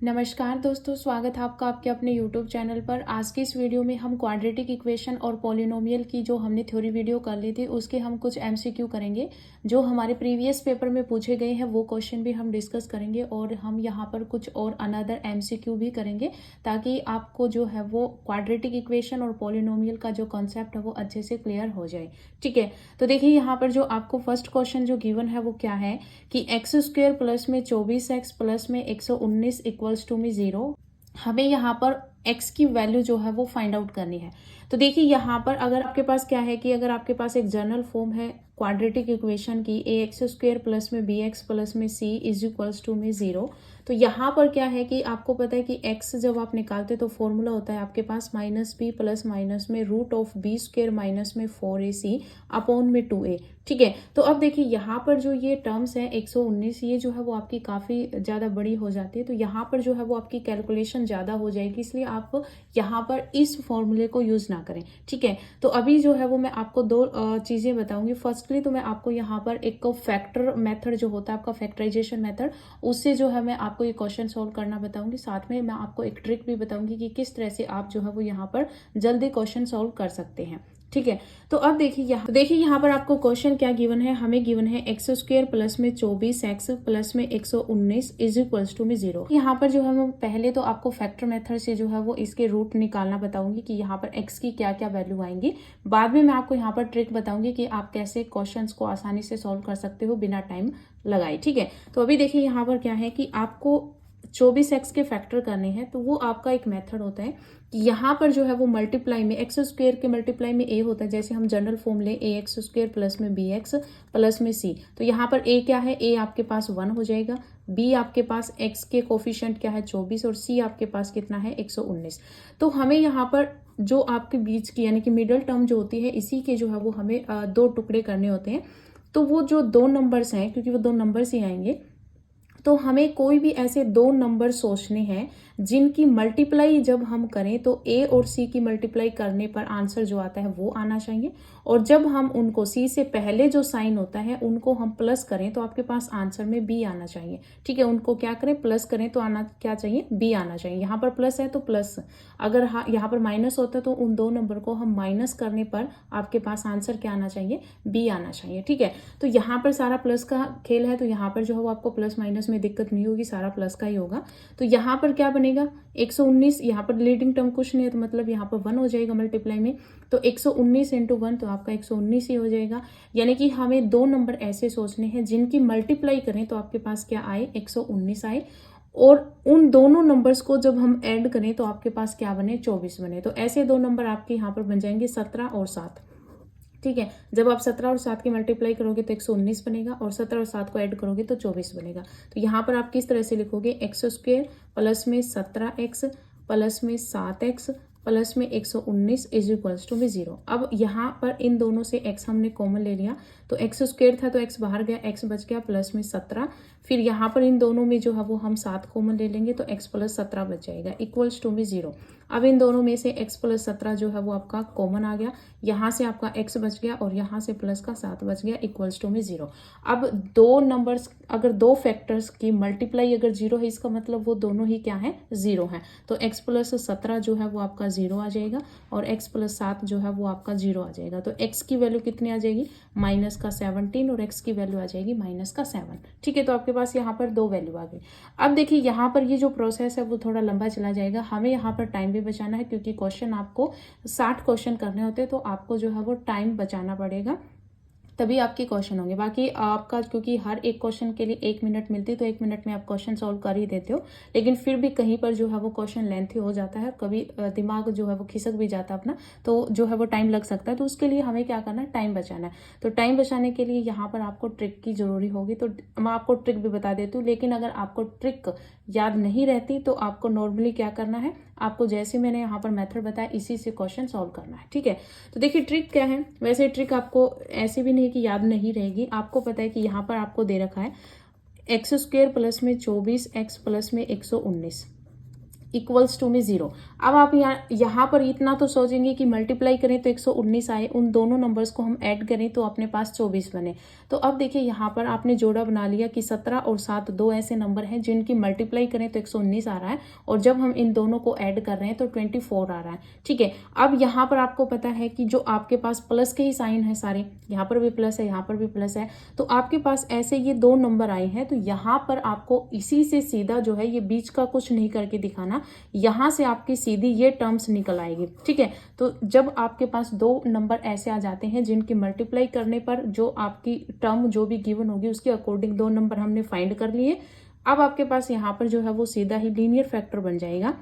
नमस्कार दोस्तों, स्वागत है आपका आपके अपने YouTube चैनल पर। आज की इस वीडियो में हम क्वाड्रेटिक इक्वेशन और पॉलिनोमियल की जो हमने थ्योरी वीडियो कर ली थी उसके हम कुछ MCQ करेंगे जो हमारे प्रीवियस पेपर में पूछे गए हैं। वो क्वेश्चन भी हम डिस्कस करेंगे और हम यहाँ पर कुछ और अनदर MCQ भी करेंगे ताकि आपको जो है वो क्वाड्रेटिक इक्वेशन और पॉलिनोमियल का जो कॉन्सेप्ट है वो अच्छे से क्लियर हो जाए। ठीक है, तो देखिए यहाँ पर जो आपको फर्स्ट क्वेश्चन जो गिवन है वो क्या है कि x² प्लस में 24x प्लस में 119 इक्वल्स टू में 0। हमें यहाँ पर x की वैल्यू जो है वो फाइंड आउट करनी है। तो देखिए यहाँ पर अगर आपके पास क्या है कि अगर आपके पास एक जनरल फॉर्म है क्वाड्रेटिक इक्वेशन की ax² प्लस में bx प्लस में c इज इक्वल्स टू में 0, तो यहाँ पर क्या है कि आपको पता है कि x जब आप निकालते तो फॉर्मूला होता है आपके पास -b प्लस माइनस में √b² माइनस में 4ac अपॉन में 2a। ठीक है, तो अब देखिए यहाँ पर जो ये टर्म्स है 119, ये जो है वो आपकी काफ़ी ज़्यादा बड़ी हो जाती है, तो यहाँ पर जो है वो आपकी कैलकुलेशन ज़्यादा हो जाएगी, इसलिए आप यहाँ पर इस फॉर्मूले को यूज़ ना करें। ठीक है, तो अभी जो है वो मैं आपको दो चीज़ें बताऊंगी। फर्स्टली तो मैं आपको यहाँ पर एक फैक्टर मेथड जो होता है आपका फैक्टराइजेशन मेथड, उससे जो है मैं आपको ये क्वेश्चन सॉल्व करना बताऊंगी। साथ में मैं आपको एक ट्रिक भी बताऊंगी कि किस तरह से आप जो है वो यहाँ पर जल्दी क्वेश्चन सॉल्व कर सकते हैं। ठीक है, तो अब देखिए यहाँ पर आपको क्वेश्चन क्या गिवन है। हमें गिवन है x² प्लस में 24x प्लस में 119 इज इक्वल्स टू में 0। यहाँ पर जो है मैं पहले तो आपको फैक्टर मेथड से जो है वो इसके रूट निकालना बताऊंगी कि यहाँ पर x की क्या क्या वैल्यू आएंगी। बाद में मैं आपको यहाँ पर ट्रिक बताऊंगी कि आप कैसे क्वेश्चंस को आसानी से सॉल्व कर सकते हो बिना टाइम लगाए। ठीक है, तो अभी देखिए यहाँ पर क्या है कि आपको 24x के फैक्टर करने हैं, तो वो आपका एक मेथड होता है कि यहाँ पर जो है वो मल्टीप्लाई में x² के मल्टीप्लाई में a होता है। जैसे हम जनरल फॉर्म ले ax² प्लस में bx प्लस में c, तो यहाँ पर a क्या है, a आपके पास 1 हो जाएगा, b आपके पास x के कोफिशिएंट क्या है 24 और c आपके पास कितना है 119। तो हमें यहाँ पर जो आपके बीच की यानी कि मिडल टर्म जो होती है इसी के जो है वो हमें दो टुकड़े करने होते हैं। तो वो जो दो नंबर्स हैं, क्योंकि वो दो नंबर्स ही आएंगे, तो हमें कोई भी ऐसे दो नंबर सोचने हैं जिनकी मल्टीप्लाई जब हम करें तो a और c की मल्टीप्लाई करने पर आंसर जो आता है वो आना चाहिए, और जब हम उनको c से पहले जो साइन होता है उनको हम प्लस करें तो आपके पास आंसर में b आना चाहिए। ठीक है, उनको क्या करें, प्लस करें तो आना क्या चाहिए, b आना चाहिए। यहाँ पर प्लस है तो प्लस, अगर यहाँ पर माइनस होता तो उन दो नंबर को हम माइनस करने पर आपके पास आंसर क्या आना चाहिए, b आना चाहिए। ठीक है, तो यहाँ पर सारा प्लस का खेल है, तो यहाँ पर जो है वो आपको प्लस माइनस में दिक्कत नहीं होगी, सारा प्लस का ही होगा। तो यहाँ पर क्या बनेगा 119, यहाँ पर लीडिंग टर्म कुछ नहीं है तो मतलब यहाँ पर 1 हो जाएगा मल्टीप्लाई में, तो 119 इंटू 1 तो आपका 119 ही हो जाएगा। यानी कि हमें दो नंबर ऐसे सोचने हैं जिनकी मल्टीप्लाई करें तो आपके पास क्या आए, 119 आए, और उन दोनों नंबर्स को जब हम ऐड करें तो आपके पास क्या बने, 24 बने। तो ऐसे दो नंबर आपके यहाँ पर बन जाएंगे 17 और 7। ठीक है, जब आप 17 और 7 की मल्टीप्लाई करोगे तो 119 बनेगा, और 17 और 7 को ऐड करोगे तो 24 बनेगा। तो यहाँ पर आप किस तरह से लिखोगे, x² प्लस में 17x प्लस में 7x प्लस में 119 इज इक्वल्स टू में 0। अब यहाँ पर इन दोनों से x हमने कॉमन ले लिया, तो x² था तो x बाहर गया, x बच गया प्लस में 17। फिर यहाँ पर इन दोनों में जो है वो हम 7 कॉमन ले लेंगे तो x प्लस 17 बच जाएगा इक्वल्स टू में 0। अब इन दोनों में से x प्लस 17 जो है वो आपका कॉमन आ गया, यहाँ से आपका x बच गया और यहाँ से प्लस का 7 बच गया इक्वल्स टू में 0। अब दो नंबर्स अगर दो फैक्टर्स की मल्टीप्लाई अगर 0 है, इसका मतलब वो दोनों ही क्या है, 0 है। तो x प्लस 17 जो है वो आपका 0 आ जाएगा और x प्लस 7 जो है वो आपका 0 आ जाएगा। तो x की वैल्यू कितनी आ जाएगी, माइनस का 17, और x की वैल्यू आ जाएगी माइनस का 7। ठीक है, तो आपके पास यहाँ पर दो वैल्यू आ गई। अब देखिए यहाँ पर ये जो प्रोसेस है वो थोड़ा लंबा चला जाएगा, हमें यहाँ पर टाइम भी बचाना है क्योंकि क्वेश्चन आपको 60 क्वेश्चन करने होते हैं, तो आपको जो है वो टाइम बचाना पड़ेगा, तभी आपके क्वेश्चन होंगे। बाकी आपका क्योंकि हर एक क्वेश्चन के लिए 1 मिनट मिलती है तो 1 मिनट में आप क्वेश्चन सॉल्व कर ही देते हो, लेकिन फिर भी कहीं पर जो है वो क्वेश्चन लेंथी हो जाता है, कभी दिमाग जो है वो खिसक भी जाता है अपना, तो जो है वो टाइम लग सकता है। तो उसके लिए हमें क्या करना है, टाइम बचाना है। तो टाइम बचाने के लिए यहाँ पर आपको ट्रिक की जरूरी होगी, तो मैं आपको ट्रिक भी बता देती हूँ, लेकिन अगर आपको ट्रिक याद नहीं रहती तो आपको नॉर्मली क्या करना है, आपको जैसे मैंने यहाँ पर मेथड बताया इसी से क्वेश्चन सॉल्व करना है। ठीक है, तो देखिए ट्रिक क्या है, वैसे ट्रिक आपको ऐसे भी नहीं कि याद नहीं रहेगी, आपको पता है कि यहाँ पर आपको दे रखा है x² प्लस में 24x प्लस में 119। इक्वल्स टू में 0। अब आप यहाँ पर इतना तो सोचेंगे कि मल्टीप्लाई करें तो 119 आए, उन दोनों नंबर्स को हम ऐड करें तो अपने पास 24 बने। तो अब देखिए यहाँ पर आपने जोड़ा बना लिया कि 17 और 7 दो ऐसे नंबर हैं जिनकी मल्टीप्लाई करें तो 119 आ रहा है, और जब हम इन दोनों को ऐड कर रहे हैं तो 24 आ रहा है। ठीक है, अब यहाँ पर आपको पता है कि जो आपके पास प्लस के ही साइन है सारे, यहाँ पर भी प्लस है, यहाँ पर भी प्लस है, तो आपके पास ऐसे ये दो नंबर आए हैं। तो यहाँ पर आपको इसी से सीधा जो है ये बीच का कुछ नहीं करके दिखाना, यहां से आपकी सीधी ये टर्म्स निकल आएगी। ठीक है, तो जब आपके पास दो नंबर ऐसे आ जाते हैं जिनकी मल्टीप्लाई करने पर जो आपकी टर्म जो भी गिवन होगी उसके अकॉर्डिंग दो नंबर हमने फाइंड कर लिए। अब आपके पास यहाँ पर जो है वो सीधा ही लीनियर फैक्टर बन जाएगा।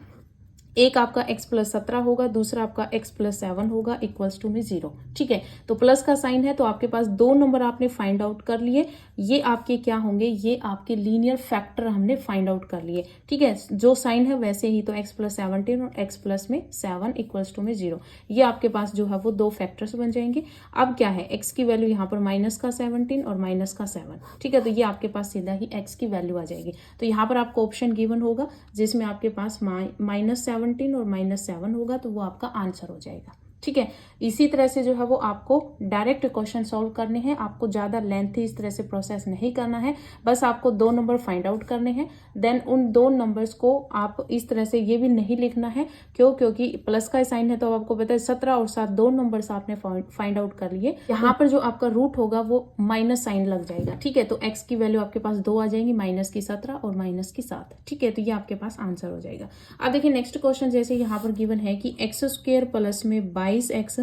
एक आपका x + 17 होगा, दूसरा आपका x + 7 होगा, इक्वल्स टू में 0। ठीक है, तो प्लस का साइन है तो आपके पास दो नंबर आपने फाइंड आउट कर लिए। ये आपके क्या होंगे, ये आपके लीनियर फैक्टर हमने फाइंड आउट कर लिए। ठीक है, जो साइन है वैसे ही, तो x + 17 और x + 7 इक्वल्स टू में 0। ये आपके पास जो है वो दो फैक्टर्स बन जाएंगे। अब क्या है, x की वैल्यू यहाँ पर -17 और -7। ठीक है, तो ये आपके पास सीधा ही x की वैल्यू आ जाएगी। तो यहाँ पर आपको ऑप्शन गिवन होगा जिसमें आपके पास -7 और -7 होगा, तो वो आपका आंसर हो जाएगा। ठीक है, इसी तरह से जो है वो आपको डायरेक्ट क्वेश्चन सॉल्व करने हैं। आपको ज्यादा लेंथी इस तरह से प्रोसेस नहीं करना है, बस आपको दो नंबर फाइंड आउट करने हैं। देन उन दो नंबर्स को आप इस तरह से, ये भी नहीं लिखना है, क्योंकि प्लस का साइन है तो आपको पता है 17 और 7 दो नंबर्स आपने फाइंड आउट कर लिए। यहाँ पर जो आपका रूट होगा वो माइनस साइन लग जाएगा। ठीक है, तो एक्स की वैल्यू आपके पास 2 आ जाएंगी, -17 और -7। ठीक है, तो ये आपके पास आंसर हो जाएगा। अब देखिए नेक्स्ट क्वेश्चन, जैसे यहाँ पर गिवन है कि x² प्लस में 22x,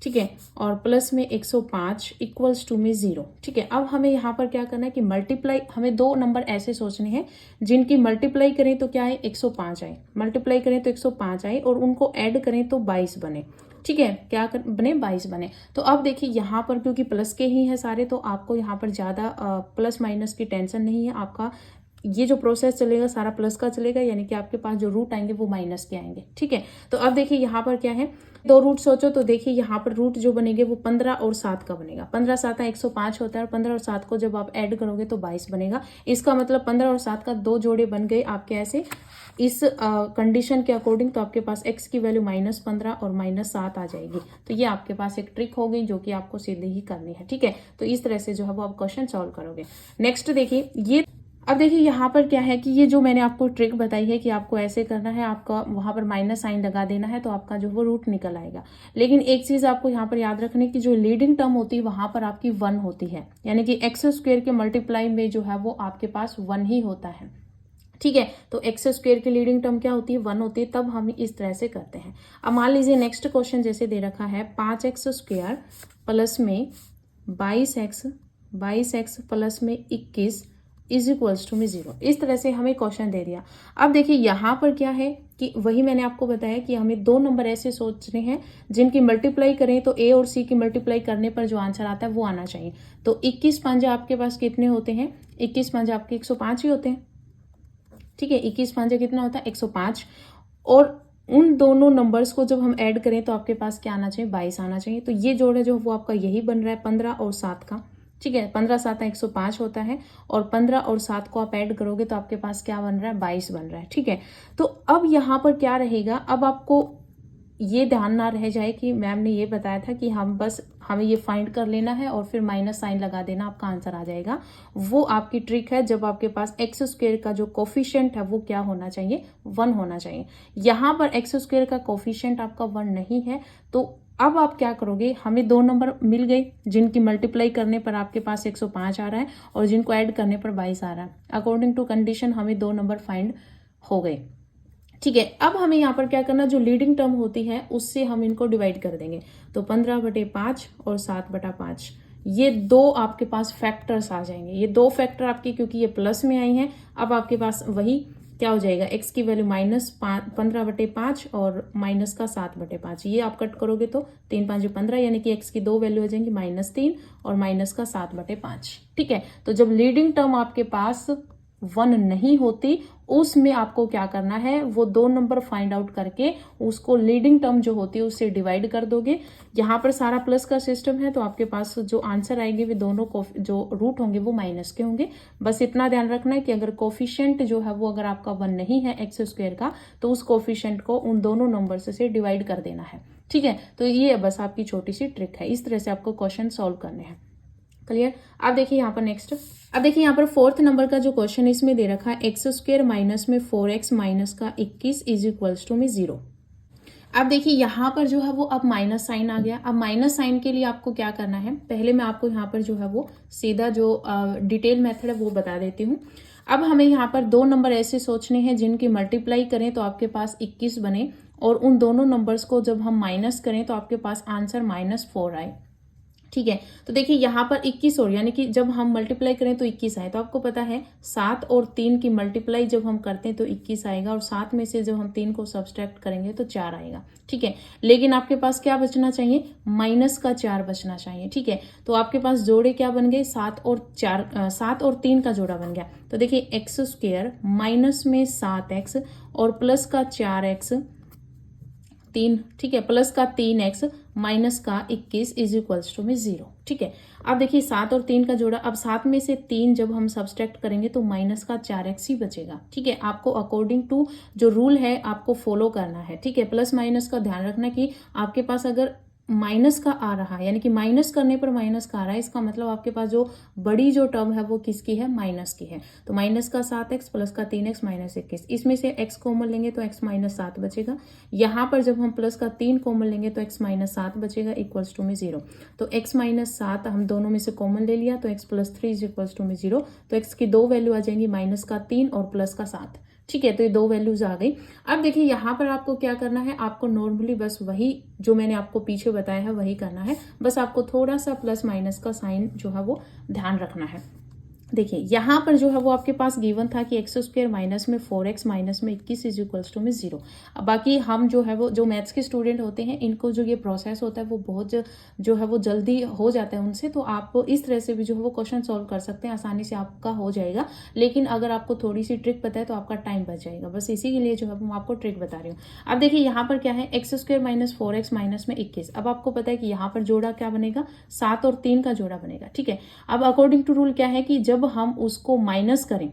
ठीक है, और प्लस में 105 इक्वल्स टू में 0। ठीक है, अब हमें यहाँ पर क्या करना है कि मल्टीप्लाई, हमें दो नंबर ऐसे सोचने हैं जिनकी मल्टीप्लाई करें तो क्या है, 105 आए, मल्टीप्लाई करें तो 105 आए, और उनको ऐड करें तो 22 बने। ठीक है, क्या बने, 22 बने। तो अब देखिए यहाँ पर क्योंकि प्लस के ही है सारे, तो आपको यहाँ पर ज्यादा प्लस माइनस की टेंशन नहीं है। आपका ये जो प्रोसेस चलेगा सारा प्लस का चलेगा, यानी कि आपके पास जो रूट आएंगे वो माइनस के आएंगे। ठीक है, तो अब देखिए यहाँ पर क्या है, दो रूट सोचो तो देखिए यहाँ पर रूट जो बनेंगे वो 15 और 7 का बनेगा। 15 7 105 होता है, और 15 और 7 को जब आप ऐड करोगे तो 22 बनेगा। इसका मतलब 15 और 7 का दो जोड़े बन गए आपके ऐसे इस कंडीशन के अकॉर्डिंग। तो आपके पास x की वैल्यू -15 और -7 आ जाएगी। तो ये आपके पास एक ट्रिक हो गई जो कि आपको सीधे ही करनी है। ठीक है, तो इस तरह से जो है वो आप क्वेश्चन सॉल्व करोगे। नेक्स्ट देखिए, ये अब देखिए यहाँ पर क्या है कि ये जो मैंने आपको ट्रिक बताई है कि आपको ऐसे करना है, आपका वहां पर माइनस साइन लगा देना है, तो आपका जो वो रूट निकल आएगा। लेकिन एक चीज आपको यहाँ पर याद रखने की, जो लीडिंग टर्म होती है वहां पर आपकी 1 होती है, यानी कि x² के मल्टीप्लाई में जो है वो आपके पास 1 ही होता है। ठीक है, तो x² की लीडिंग टर्म क्या होती है, 1 होती है, तब हम इस तरह से करते हैं। अब मान लीजिए नेक्स्ट क्वेश्चन जैसे दे रखा है 5x² प्लस में 22x प्लस में 21 इज इक्वल्स टू में 0। इस तरह से हमें क्वेश्चन दे दिया। अब देखिए यहाँ पर क्या है कि वही मैंने आपको बताया कि हमें दो नंबर ऐसे सोचने हैं जिनकी मल्टीप्लाई करें तो a और c की मल्टीप्लाई करने पर जो आंसर आता है वो आना चाहिए। तो 21 पंजा आपके पास कितने होते हैं, 21 पंजा आपके 105 ही होते हैं। ठीक है, 21 पंजा कितना होता है, 105, और उन दोनों नंबर्स को जब हम ऐड करें तो आपके पास क्या आना चाहिए, 22 आना चाहिए। तो ये जोड़ है जो वो आपका यही बन रहा है 15 और 7 का। ठीक है, 15 7 105 होता है, और 15 और 7 को आप ऐड करोगे तो आपके पास क्या बन रहा है, 22 बन रहा है। ठीक है, तो अब यहाँ पर क्या रहेगा, अब आपको ये ध्यान ना रह जाए कि मैम ने ये बताया था कि हमें ये फाइंड कर लेना है और फिर माइनस साइन लगा देना, आपका आंसर आ जाएगा। वो आपकी ट्रिक है जब आपके पास x² का जो कोफिशिएंट है वो क्या होना चाहिए, 1 होना चाहिए। यहाँ पर x² का कोफिशिएंट आपका 1 नहीं है, तो अब आप क्या करोगे, हमें दो नंबर मिल गए जिनकी मल्टीप्लाई करने पर आपके पास 105 आ रहा है और जिनको ऐड करने पर 22 आ रहा है। अकॉर्डिंग टू कंडीशन हमें दो नंबर फाइंड हो गए। ठीक है, अब हमें यहाँ पर क्या करना, जो लीडिंग टर्म होती है उससे हम इनको डिवाइड कर देंगे। तो 15/5 और 7/5 ये दो आपके पास फैक्टर्स आ जाएंगे। ये दो फैक्टर आपके, क्योंकि ये प्लस में आई हैं, अब आपके पास वही क्या हो जाएगा, x की वैल्यू -15/5 और माइनस का 7/5। ये आप कट करोगे तो 3 5 15, यानी कि x की दो वैल्यू हो जाएंगी -3 और माइनस का 7/5। ठीक है, तो जब लीडिंग टर्म आपके पास 1 नहीं होती उसमें आपको क्या करना है, वो 2 नंबर फाइंड आउट करके उसको लीडिंग टर्म जो होती है उससे डिवाइड कर दोगे। यहाँ पर सारा प्लस का सिस्टम है तो आपके पास जो आंसर आएंगे वे दोनों जो रूट होंगे वो माइनस के होंगे। बस इतना ध्यान रखना है कि अगर कोफिशिएंट जो है वो अगर आपका 1 नहीं है एक्स स्क्वायर का, तो उस कोफिशिएंट को उन दोनों नंबर्स से डिवाइड कर देना है। ठीक है, तो ये बस आपकी छोटी सी ट्रिक है, इस तरह से आपको क्वेश्चन सॉल्व करने हैं। क्लियर। अब देखिए यहाँ पर नेक्स्ट, अब देखिए यहाँ पर 4th नंबर का जो क्वेश्चन इसमें दे रखा है एक्स स्क्वायर माइनस में 4x माइनस का 21 इज इक्वल्स टू में 0। अब देखिए यहाँ पर जो है वो अब माइनस साइन आ गया। अब माइनस साइन के लिए आपको क्या करना है, पहले मैं आपको यहाँ पर जो है वो सीधा जो डिटेल मेथड है वो बता देती हूँ। अब हमें यहाँ पर 2 नंबर ऐसे सोचने हैं जिनकी मल्टीप्लाई करें तो आपके पास 21 बने, और उन दोनों नंबर्स को जब हम माइनस करें तो आपके पास आंसर -4 आए। ठीक है, तो देखिए यहाँ पर 21 और यानी कि जब हम मल्टीप्लाई करें तो 21 आए, तो आपको पता है 7 और 3 की मल्टीप्लाई जब हम करते हैं तो 21 आएगा, और 7 में से जब हम 3 को सब्सट्रैक्ट करेंगे तो 4 आएगा। ठीक है, लेकिन आपके पास क्या बचना चाहिए, -4 बचना चाहिए। ठीक है, तो आपके पास जोड़े क्या बन गए, 7 और 3 का जोड़ा बन गया। तो देखिए एक्स स्क्वायर माइनस में 7x और प्लस का 4x 3, ठीक है, प्लस का 3x माइनस का 21 इज इक्वल्स टू में 0। ठीक है, अब देखिए 7 और 3 का जोड़ा, अब 7 में से 3 जब हम सब्सट्रैक्ट करेंगे तो माइनस का 4x ही बचेगा। ठीक है, आपको अकॉर्डिंग टू जो रूल है आपको फॉलो करना है। ठीक है, प्लस माइनस का ध्यान रखना कि आपके पास अगर माइनस का आ रहा है, यानी कि माइनस करने पर माइनस का आ रहा है, इसका मतलब आपके पास जो बड़ी जो टर्म है वो किसकी है, माइनस की है। तो माइनस का 7x प्लस का 3x माइनस 21, इसमें से x कॉमन लेंगे तो x माइनस 7 बचेगा। यहाँ पर जब हम प्लस का 3 कॉमन लेंगे तो x माइनस 7 बचेगा इक्वल्स टू में 0। तो x माइनस 7 हम दोनों में से कॉमन ले लिया तो x plus 3 is equals to में 0। तो x की 2 वैल्यू आ जाएंगी, माइनस का 3 और प्लस का 7। ठीक है, तो ये 2 वैल्यूज आ गई। अब देखिए यहाँ पर आपको क्या करना है, आपको नॉर्मली बस वही जो मैंने आपको पीछे बताया है वही करना है, बस आपको थोड़ा सा प्लस माइनस का साइन जो है वो ध्यान रखना है। देखिए यहाँ पर जो है वो आपके पास गिवन था कि एक्स स्क्वायर माइनस में 4x माइनस में 21 इज इक्वल्स टू में 0। अब बाकी हम जो है वो जो मैथ्स के स्टूडेंट होते हैं इनको जो ये प्रोसेस होता है वो बहुत जो है वो जल्दी हो जाता है उनसे, तो आप इस तरह से भी जो है वो क्वेश्चन सॉल्व कर सकते हैं, आसानी से आपका हो जाएगा। लेकिन अगर आपको थोड़ी सी ट्रिक पता है तो आपका टाइम बच जाएगा, बस इसी के लिए जो है मैं आपको ट्रिक बता रही हूँ। अब देखिए यहाँ पर क्या है, x square minus 4x minus में 21। अब आपको पता है कि यहाँ पर जोड़ा क्या बनेगा, 7 और 3 का जोड़ा बनेगा। ठीक है, अब अकॉर्डिंग टू रूल क्या है कि जब हम उसको माइनस करें,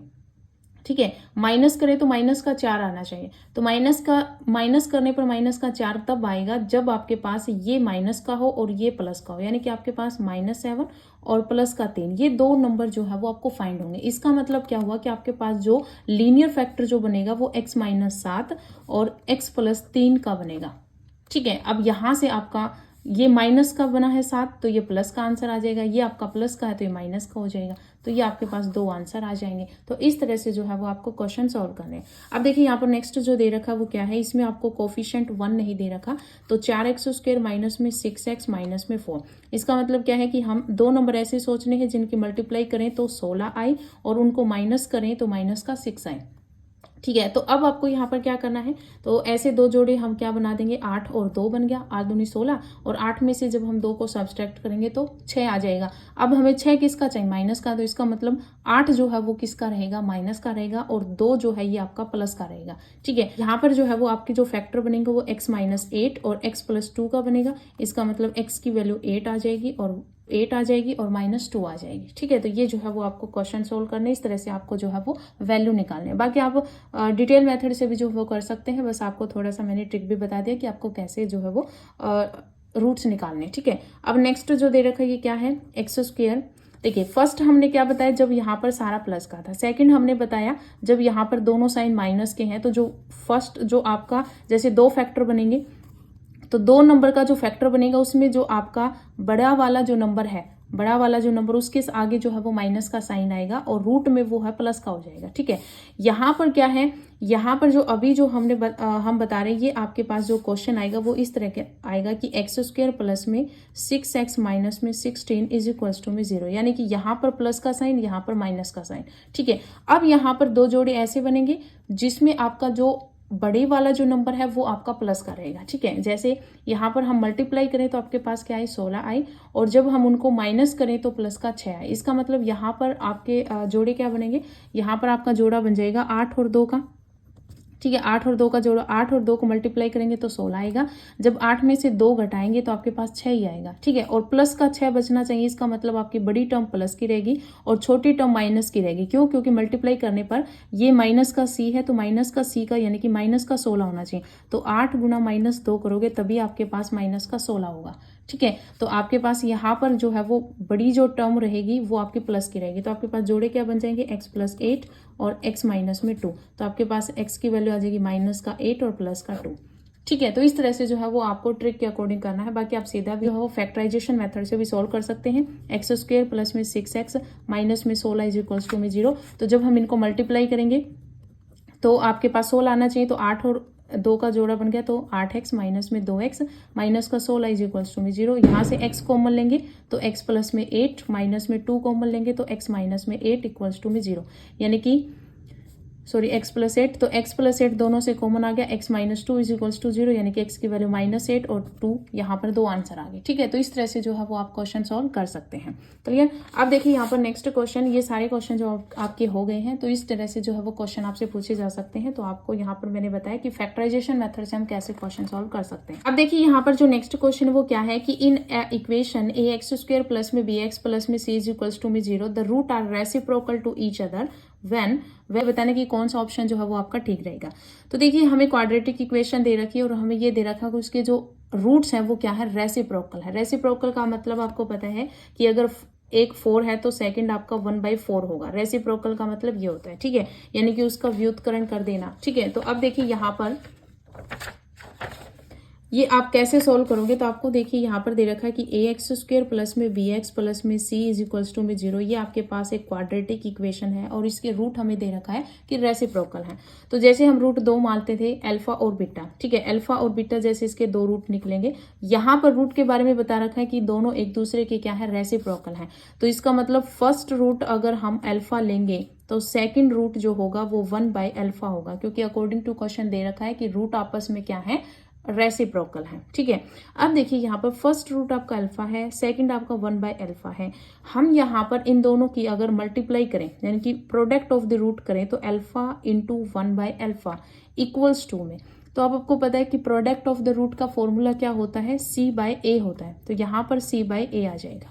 ठीक है, माइनस करें तो माइनस का 4 आना चाहिए। तो माइनस करने पर माइनस का 4 तब आएगा जब आपके पास ये माइनस का हो और ये प्लस का हो, यानी कि आपके पास -7 और प्लस का 3, ये 2 नंबर जो है वो आपको फाइंड होंगे। इसका मतलब क्या हुआ कि आपके पास जो लीनियर फैक्टर जो बनेगा वो x माइनस 7 और x प्लस 3 का बनेगा। ठीक है, अब यहां से आपका ये माइनस का बना है 7 तो ये प्लस का आंसर आ जाएगा, ये आपका प्लस का है तो ये माइनस का हो जाएगा, तो ये आपके पास 2 आंसर आ जाएंगे। तो इस तरह से जो है वो आपको क्वेश्चन सॉल्व करने हैं। अब देखिए यहाँ पर नेक्स्ट जो दे रखा है वो क्या है, इसमें आपको कोफिशिएंट 1 नहीं दे रखा, तो 4x स्क्वायर माइनस में 6x माइनस में 4। इसका मतलब क्या है कि हम 2 नंबर ऐसे सोचने हैं जिनकी मल्टीप्लाई करें तो 16 आए और उनको माइनस करें तो माइनस का 6 आए। ठीक है, तो अब आपको यहाँ पर क्या करना है, तो ऐसे 2 जोड़े हम क्या बना देंगे, 8 और 2 बन गया, 8 दूनी 16, और 8 में से जब हम 2 को सब्सट्रैक्ट करेंगे तो 6 आ जाएगा। अब हमें 6 किसका चाहिए, माइनस का, तो इसका मतलब 8 जो है वो किसका रहेगा, माइनस का रहेगा, और 2 जो है ये आपका प्लस का रहेगा। ठीक है, यहाँ पर जो है वो आपके जो फैक्टर बनेंगे वो x माइनस 8 और x प्लस 2 का बनेगा। इसका मतलब x की वैल्यू 8 आ जाएगी और -2 आ जाएगी। ठीक है, तो ये जो है वो आपको क्वेश्चन सोल्व करने, इस तरह से आपको जो है वो वैल्यू निकालने। बाकी आप डिटेल मेथड से भी जो वो कर सकते हैं, बस आपको थोड़ा सा मैंने ट्रिक भी बता दिया कि आपको कैसे जो है वो रूट्स निकालने। ठीक है, अब नेक्स्ट जो दे रखा है ये क्या है, एक्स स्क्वायर। देखिए फर्स्ट हमने क्या बताया, जब यहाँ पर सारा प्लस का था। सेकंड हमने बताया जब यहाँ पर दोनों साइन माइनस के हैं, तो जो फर्स्ट जो आपका जैसे 2 फैक्टर बनेंगे तो 2 नंबर का जो फैक्टर बनेगा उसमें जो आपका बड़ा वाला जो नंबर उसके आगे जो है वो माइनस का साइन आएगा और रूट में वो है प्लस का हो जाएगा। ठीक है, यहाँ पर क्या है, यहाँ पर जो अभी जो हम बता रहे हैं, ये आपके पास जो क्वेश्चन आएगा वो इस तरह के आएगा कि एक्स स्क्वायर प्लस में 6x माइनस में 16 इज इक्वल्स टू में 0, यानी कि यहाँ पर प्लस का साइन, यहाँ पर माइनस का साइन। ठीक है, अब यहाँ पर 2 जोड़े ऐसे बनेंगे जिसमें आपका जो बड़े वाला जो नंबर है वो आपका प्लस का रहेगा, ठीक है। जैसे यहाँ पर हम मल्टीप्लाई करें तो आपके पास क्या आई, 16 आई, और जब हम उनको माइनस करें तो प्लस का 6 आई। इसका मतलब यहाँ पर आपके जोड़े क्या बनेंगे, यहाँ पर आपका जोड़ा बन जाएगा 8 और 2 का, ठीक है। 8 और 2 का जोड़ा, 8 और 2 को मल्टीप्लाई करेंगे तो 16 आएगा। जब 8 में से 2 घटाएंगे तो आपके पास 6 ही आएगा, ठीक है। और प्लस का 6 बचना चाहिए, इसका मतलब आपकी बड़ी टर्म प्लस की रहेगी और छोटी टर्म माइनस की रहेगी। क्यों? क्योंकि मल्टीप्लाई करने पर ये माइनस का सी है, तो माइनस का सी का यानी कि माइनस का 16 होना चाहिए। तो 8 गुना -2 करोगे तभी आपके पास माइनस का 16 होगा, ठीक है। तो आपके पास यहाँ पर जो है वो बड़ी जो टर्म रहेगी वो आपकी प्लस की रहेगी। तो आपके पास जोड़े क्या बन जाएंगे, x + 8 और x - 2। तो आपके पास x की वैल्यू आ जाएगी -8 और प्लस का 2, ठीक है। तो इस तरह से जो है वो आपको ट्रिक के अकॉर्डिंग करना है। बाकी आप सीधा भी हो फैक्टराइजेशन मेथड से भी सॉल्व कर सकते हैं। x² प्लस में 6x माइनस में 16 इज में 0। तो जब हम इनको मल्टीप्लाई करेंगे तो आपके पास 16 आना चाहिए। तो 8 और 2 का जोड़ा बन गया, तो 8x माइनस में 2x माइनस का 16 इज में 0। यहाँ से x कॉमन लेंगे तो x प्लस में 8 माइनस में 2 कॉमन लेंगे तो x माइनस में 8 इक्वल्स टू में 0, यानी कि सॉरी x + 8, तो x + 8 दोनों से कॉमन आ गया, x - 2 इज 0, यानी कि x की वैल्यू -8 और 2, यहाँ पर 2 आंसर आ गए, ठीक है। तो इस तरह से जो है वो आप क्वेश्चन सॉल्व कर सकते हैं, क्लियर। अब देखिए यहाँ पर नेक्स्ट क्वेश्चन, ये सारे क्वेश्चन जो आपके हो गए हैं, तो इस तरह से जो है वो क्वेश्चन आपसे पूछे जा सकते हैं। तो आपको यहाँ पर मैंने बताया कि फैक्टराइजेशन मेथड से हम कैसे क्वेश्चन सॉल्व कर सकते हैं। अब देखिए यहाँ पर जो नेक्स्ट क्वेश्चन वो क्या है कि इन इक्वेशन ax² प्लस में bx प्लस में c इज में 0 the root are reciprocal to each other when, वह बताने की कौन सा ऑप्शन जो है वो आपका ठीक रहेगा। तो देखिए हमें क्वाड्रेटिक इक्वेशन दे रखी है और हमें ये दे रखा है कि उसके जो रूट्स हैं वो क्या है, रेसिप्रोकल है। रेसिप्रोकल का मतलब आपको पता है कि अगर एक 4 है तो सेकंड आपका 1/4 होगा। रेसिप्रोकल का मतलब ये होता है, ठीक है, यानी कि उसका व्युत्करण कर देना, ठीक है। तो अब देखिए यहाँ पर ये आप कैसे सोल्व करोगे, तो आपको देखिए यहाँ पर दे रखा है कि ax² प्लस में bx प्लस में c इज में 0, ये आपके पास एक क्वाड्रेटिक इक्वेशन है और इसके रूट हमें दे रखा है कि रेसिप्रोकल है। तो जैसे हम रूट 2 मानते थे अल्फा और बीटा, ठीक है, अल्फा और बीटा जैसे इसके 2 रूट निकलेंगे, यहाँ पर रूट के बारे में बता रखा है कि दोनों एक दूसरे के क्या है, रेसिप्रोकल है। तो इसका मतलब फर्स्ट रूट अगर हम अल्फा लेंगे तो सेकंड रूट जो होगा वो 1/अल्फा होगा, क्योंकि अकॉर्डिंग टू क्वेश्चन दे रखा है कि रूट आपस में क्या है, रेसिप्रोकल है, ठीक है। अब देखिए यहाँ पर फर्स्ट रूट आपका अल्फा है, सेकंड आपका 1/अल्फा है। हम यहाँ पर इन दोनों की अगर मल्टीप्लाई करें यानी कि प्रोडक्ट ऑफ द रूट करें तो अल्फा इंटू 1/अल्फा इक्वल्स टू में, तो अब आपको पता है कि प्रोडक्ट ऑफ द रूट का फॉर्मूला क्या होता है, c/a होता है। तो यहाँ पर c/a आ जाएगा,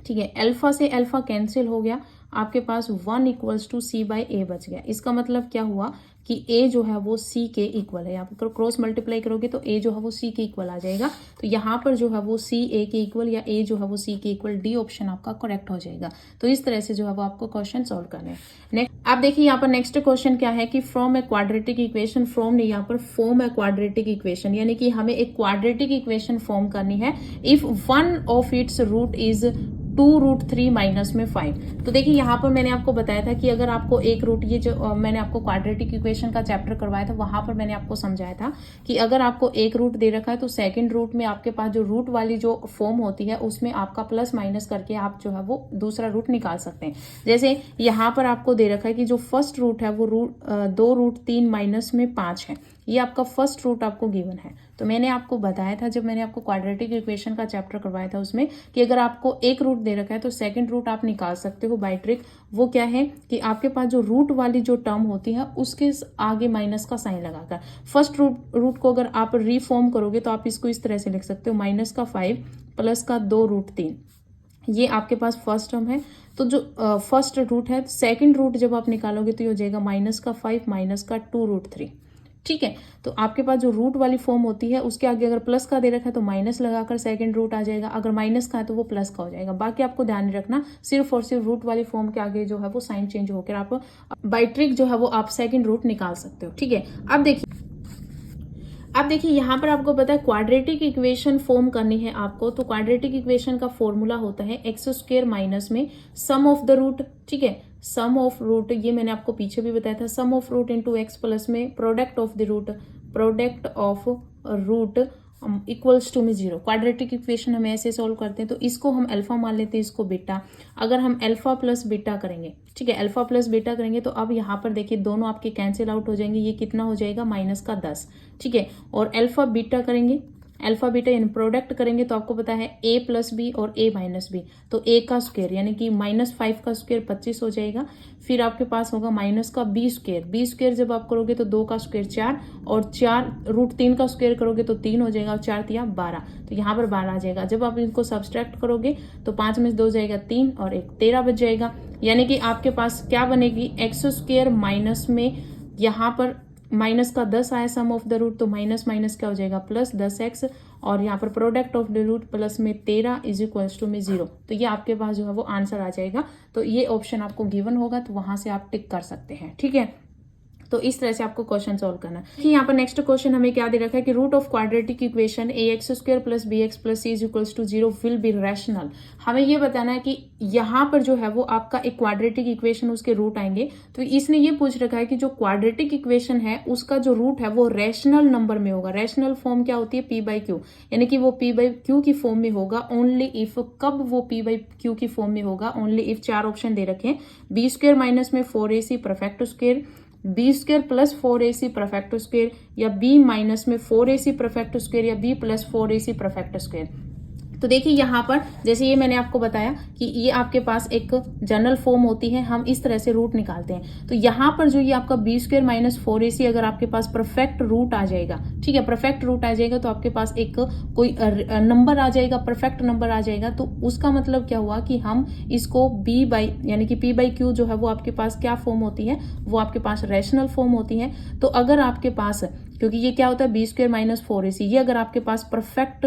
ठीक है। अल्फा से अल्फा कैंसिल हो गया, आपके पास 1 = c/a बच गया। इसका मतलब क्या हुआ कि a जो है वो c के इक्वल है। यहाँ पर क्रॉस मल्टीप्लाई करोगे तो a जो है वो c के इक्वल आ जाएगा। तो यहाँ पर जो है वो c a के इक्वल या a जो है वो c के इक्वल, डी ऑप्शन आपका करेक्ट हो जाएगा। तो इस तरह से जो है वो आपको क्वेश्चन सॉल्व करना है। नेक्स्ट आप देखिए यहाँ पर नेक्स्ट क्वेश्चन क्या है कि from a quadratic equation, from नहीं यहाँ पर फॉर्म ए क्वाड्रेटिक इक्वेशन, यानी कि हमें एक क्वाड्रेटिक इक्वेशन फॉर्म करनी है if one of its root is 2√3 minus में 5। तो देखिए यहाँ पर मैंने आपको बताया था कि अगर आपको एक रूट, ये जो मैंने आपको क्वाड्रेटिक इक्वेशन का चैप्टर करवाया था वहां पर मैंने आपको समझाया था कि अगर आपको एक रूट दे रखा है तो सेकंड रूट में आपके पास जो रूट वाली जो फॉर्म होती है उसमें आपका प्लस माइनस करके आप जो है वो दूसरा रूट निकाल सकते हैं। जैसे यहाँ पर आपको दे रखा है कि जो फर्स्ट रूट है वो 2√3 माइनस में 5 है, ये आपका फर्स्ट रूट आपको गिवन है। तो मैंने आपको बताया था जब मैंने आपको क्वाड्रेटिक इक्वेशन का चैप्टर करवाया था उसमें कि अगर आपको एक रूट दे रखा है तो सेकंड रूट आप निकाल सकते हो बाय ट्रिक। वो क्या है कि आपके पास जो रूट वाली जो टर्म होती है उसके आगे माइनस का साइन लगाकर फर्स्ट रूट को अगर आप रिफॉर्म करोगे तो आप इसको इस तरह से लिख सकते हो, -5 प्लस का 2√3, ये आपके पास फर्स्ट टर्म है। तो जो फर्स्ट रूट है, सेकंड रूट जब आप निकालोगे तो ये हो जाएगा -5 माइनस का 2√3, ठीक है। तो आपके पास जो रूट वाली फॉर्म होती है उसके आगे अगर प्लस का दे रखा है तो माइनस लगाकर सेकंड रूट आ जाएगा, अगर माइनस का है तो वो प्लस का हो जाएगा। बाकी आपको ध्यान रखना सिर्फ और सिर्फ रूट वाली फॉर्म के आगे जो है वो साइन चेंज होकर आप बाय ट्रिक जो है वो आप सेकंड रूट निकाल सकते हो, ठीक है। अब देखिए यहाँ पर आपको पता है क्वाड्रेटिक इक्वेशन फॉर्म करनी है आपको, तो क्वाड्रेटिक इक्वेशन का फॉर्मूला होता है x² माइनस में सम ऑफ द रूट, ठीक है, सम ऑफ रूट, ये मैंने आपको पीछे भी बताया था, sum of root into X plus में product of the root, product of root equals to में 0। क्वाड्रेटिक इक्वेशन हम ऐसे सॉल्व करते हैं, तो इसको हम अल्फा मान लेते हैं, इसको बीटा। अगर हम अल्फा प्लस बीटा करेंगे, ठीक है, अल्फा प्लस बीटा करेंगे तो अब यहाँ पर देखिए दोनों आपके कैंसिल आउट हो जाएंगे। ये कितना हो जाएगा, -10, ठीक है। और अल्फा बीटा करेंगे, अल्फा बीटा यानी प्रोडक्ट करेंगे तो आपको पता है a प्लस बी और a माइनस बी, तो a का स्क्वायर यानी कि -5 का स्क्वायर 25 हो जाएगा। फिर आपके पास होगा माइनस का b स्क्वायर जब आप करोगे तो 2 का स्क्वायर 4, और 4√3 का स्क्वायर करोगे तो 3 हो जाएगा, और 4 तिया 12, तो यहाँ पर 12 आ जाएगा। जब आप इनको सब्सट्रैक्ट करोगे तो 5 में से 2 जाएगा 3 और 1 13 बच जाएगा। यानी कि आपके पास क्या बनेगी, एक्स स्क्वायर माइनस में यहाँ पर माइनस का 10 आया सम ऑफ द रूट, तो माइनस माइनस क्या हो जाएगा, प्लस 10x, और यहाँ पर product of the root plus में 13 इज इक्वल्स टू में 0। तो ये आपके पास जो है वो आंसर आ जाएगा। तो ये ऑप्शन आपको गिवन होगा, तो वहां से आप टिक कर सकते हैं, ठीक है। तो इस तरह से आपको क्वेश्चन सॉल्व करना है। यहाँ पर नेक्स्ट क्वेश्चन हमें क्या दे रखा है कि root of quadratic equation ax² plus bx plus c is equals to 0 will be rational. हमें ये बताना है कि यहाँ पर जो है वो आपका एक क्वाड्रेटिक इक्वेशन उसके रूट आएंगे। तो इसने ये पूछ रखा है कि जो क्वाड्रेटिक इक्वेशन है उसका जो रूट है वो रैशनल नंबर में होगा। रैशनल फॉर्म क्या होती है, p/q, यानी कि वो p/q की फॉर्म में होगा ओनली इफ। कब वो p/q की फॉर्म में होगा, ओनली इफ। 4 ऑप्शन दे रखे हैं, b² माइनस में 4ac perfect square, b² plus 4ac perfect square, या b माइनस में 4ac परफेक्ट स्क्वायर, या b plus 4ac perfect square. तो देखिए यहाँ पर जैसे ये मैंने आपको बताया कि ये आपके पास एक जनरल फॉर्म होती है, हम इस तरह से रूट निकालते हैं। तो यहाँ पर जो ये आपका b² माइनस 4ac अगर आपके पास परफेक्ट रूट आ जाएगा, ठीक है, परफेक्ट रूट आ जाएगा, तो आपके पास एक कोई नंबर आ जाएगा, परफेक्ट नंबर आ जाएगा। तो उसका मतलब क्या हुआ कि हम इसको यानी कि p/q जो है वो आपके पास क्या फॉर्म होती है, वो आपके पास रैशनल फॉर्म होती है। तो अगर आपके पास, क्योंकि ये क्या होता है b² माइनस 4ac, ये अगर आपके पास परफेक्ट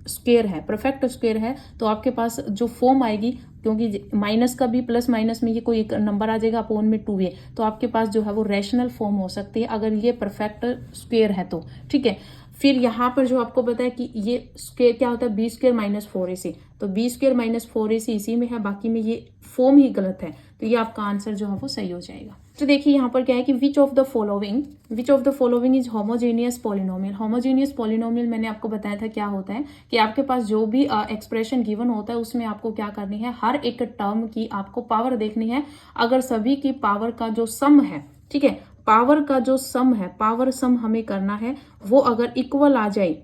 स्क्वायर है तो आपके पास जो फॉर्म आएगी, क्योंकि माइनस का भी प्लस माइनस में ये कोई एक नंबर आ जाएगा अपॉन में 2a, तो आपके पास जो है वो रैशनल फॉर्म हो सकती है अगर ये परफेक्ट स्क्वायर है तो, ठीक है। फिर यहाँ पर जो आपको पता है कि ये स्क्वायर क्या होता है, b² माइनस 4ac, तो b² माइनस 4ac इसी में है, बाकी में ये फॉर्म ही गलत है, तो ये आपका आंसर जो है वो सही हो जाएगा। तो देखिए यहाँ पर क्या है कि विच of the following is homogeneous polynomial. Homogeneous polynomial मैंने आपको बताया था क्या होता है कि आपके पास जो भी एक्सप्रेशन गिवन होता है उसमें आपको क्या करनी है, हर एक टर्म की आपको पावर देखनी है। अगर सभी की पावर का जो सम है, ठीक है, पावर का जो सम है, पावर सम हमें करना है, वो अगर इक्वल आ जाए,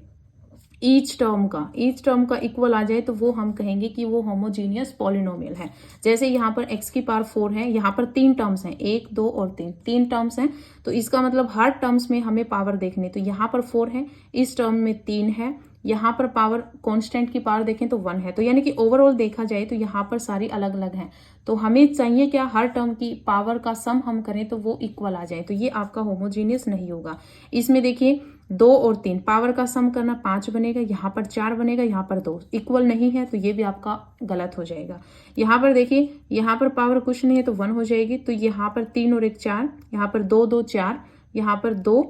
ईच टर्म का इक्वल आ जाए, तो वो हम कहेंगे कि वो होमोजीनियस पॉलिनोमियल है। जैसे यहाँ पर x की पावर 4 है, यहाँ पर 3 टर्म्स हैं, 1 2 और 3 टर्म्स हैं, तो इसका मतलब हर टर्म्स में हमें पावर देखनी। तो यहाँ पर 4 है, इस टर्म में 3 है, यहाँ पर पावर कांस्टेंट की पावर देखें तो 1 है, तो यानी कि ओवरऑल देखा जाए तो यहाँ पर सारी अलग अलग हैं। तो हमें चाहिए क्या, हर टर्म की पावर का सम हम करें तो वो इक्वल आ जाए, तो ये आपका होमोजीनियस नहीं होगा। इसमें देखिए 2 और 3 पावर का सम करना 5 बनेगा, यहाँ पर 4 बनेगा, यहाँ पर 2 इक्वल नहीं है, तो ये भी आपका गलत हो जाएगा। यहाँ पर देखिए, यहाँ पर पावर कुछ नहीं है तो 1 हो जाएगी, तो यहाँ पर 3 और 1 4, यहाँ पर 2 2 4, यहाँ पर 2,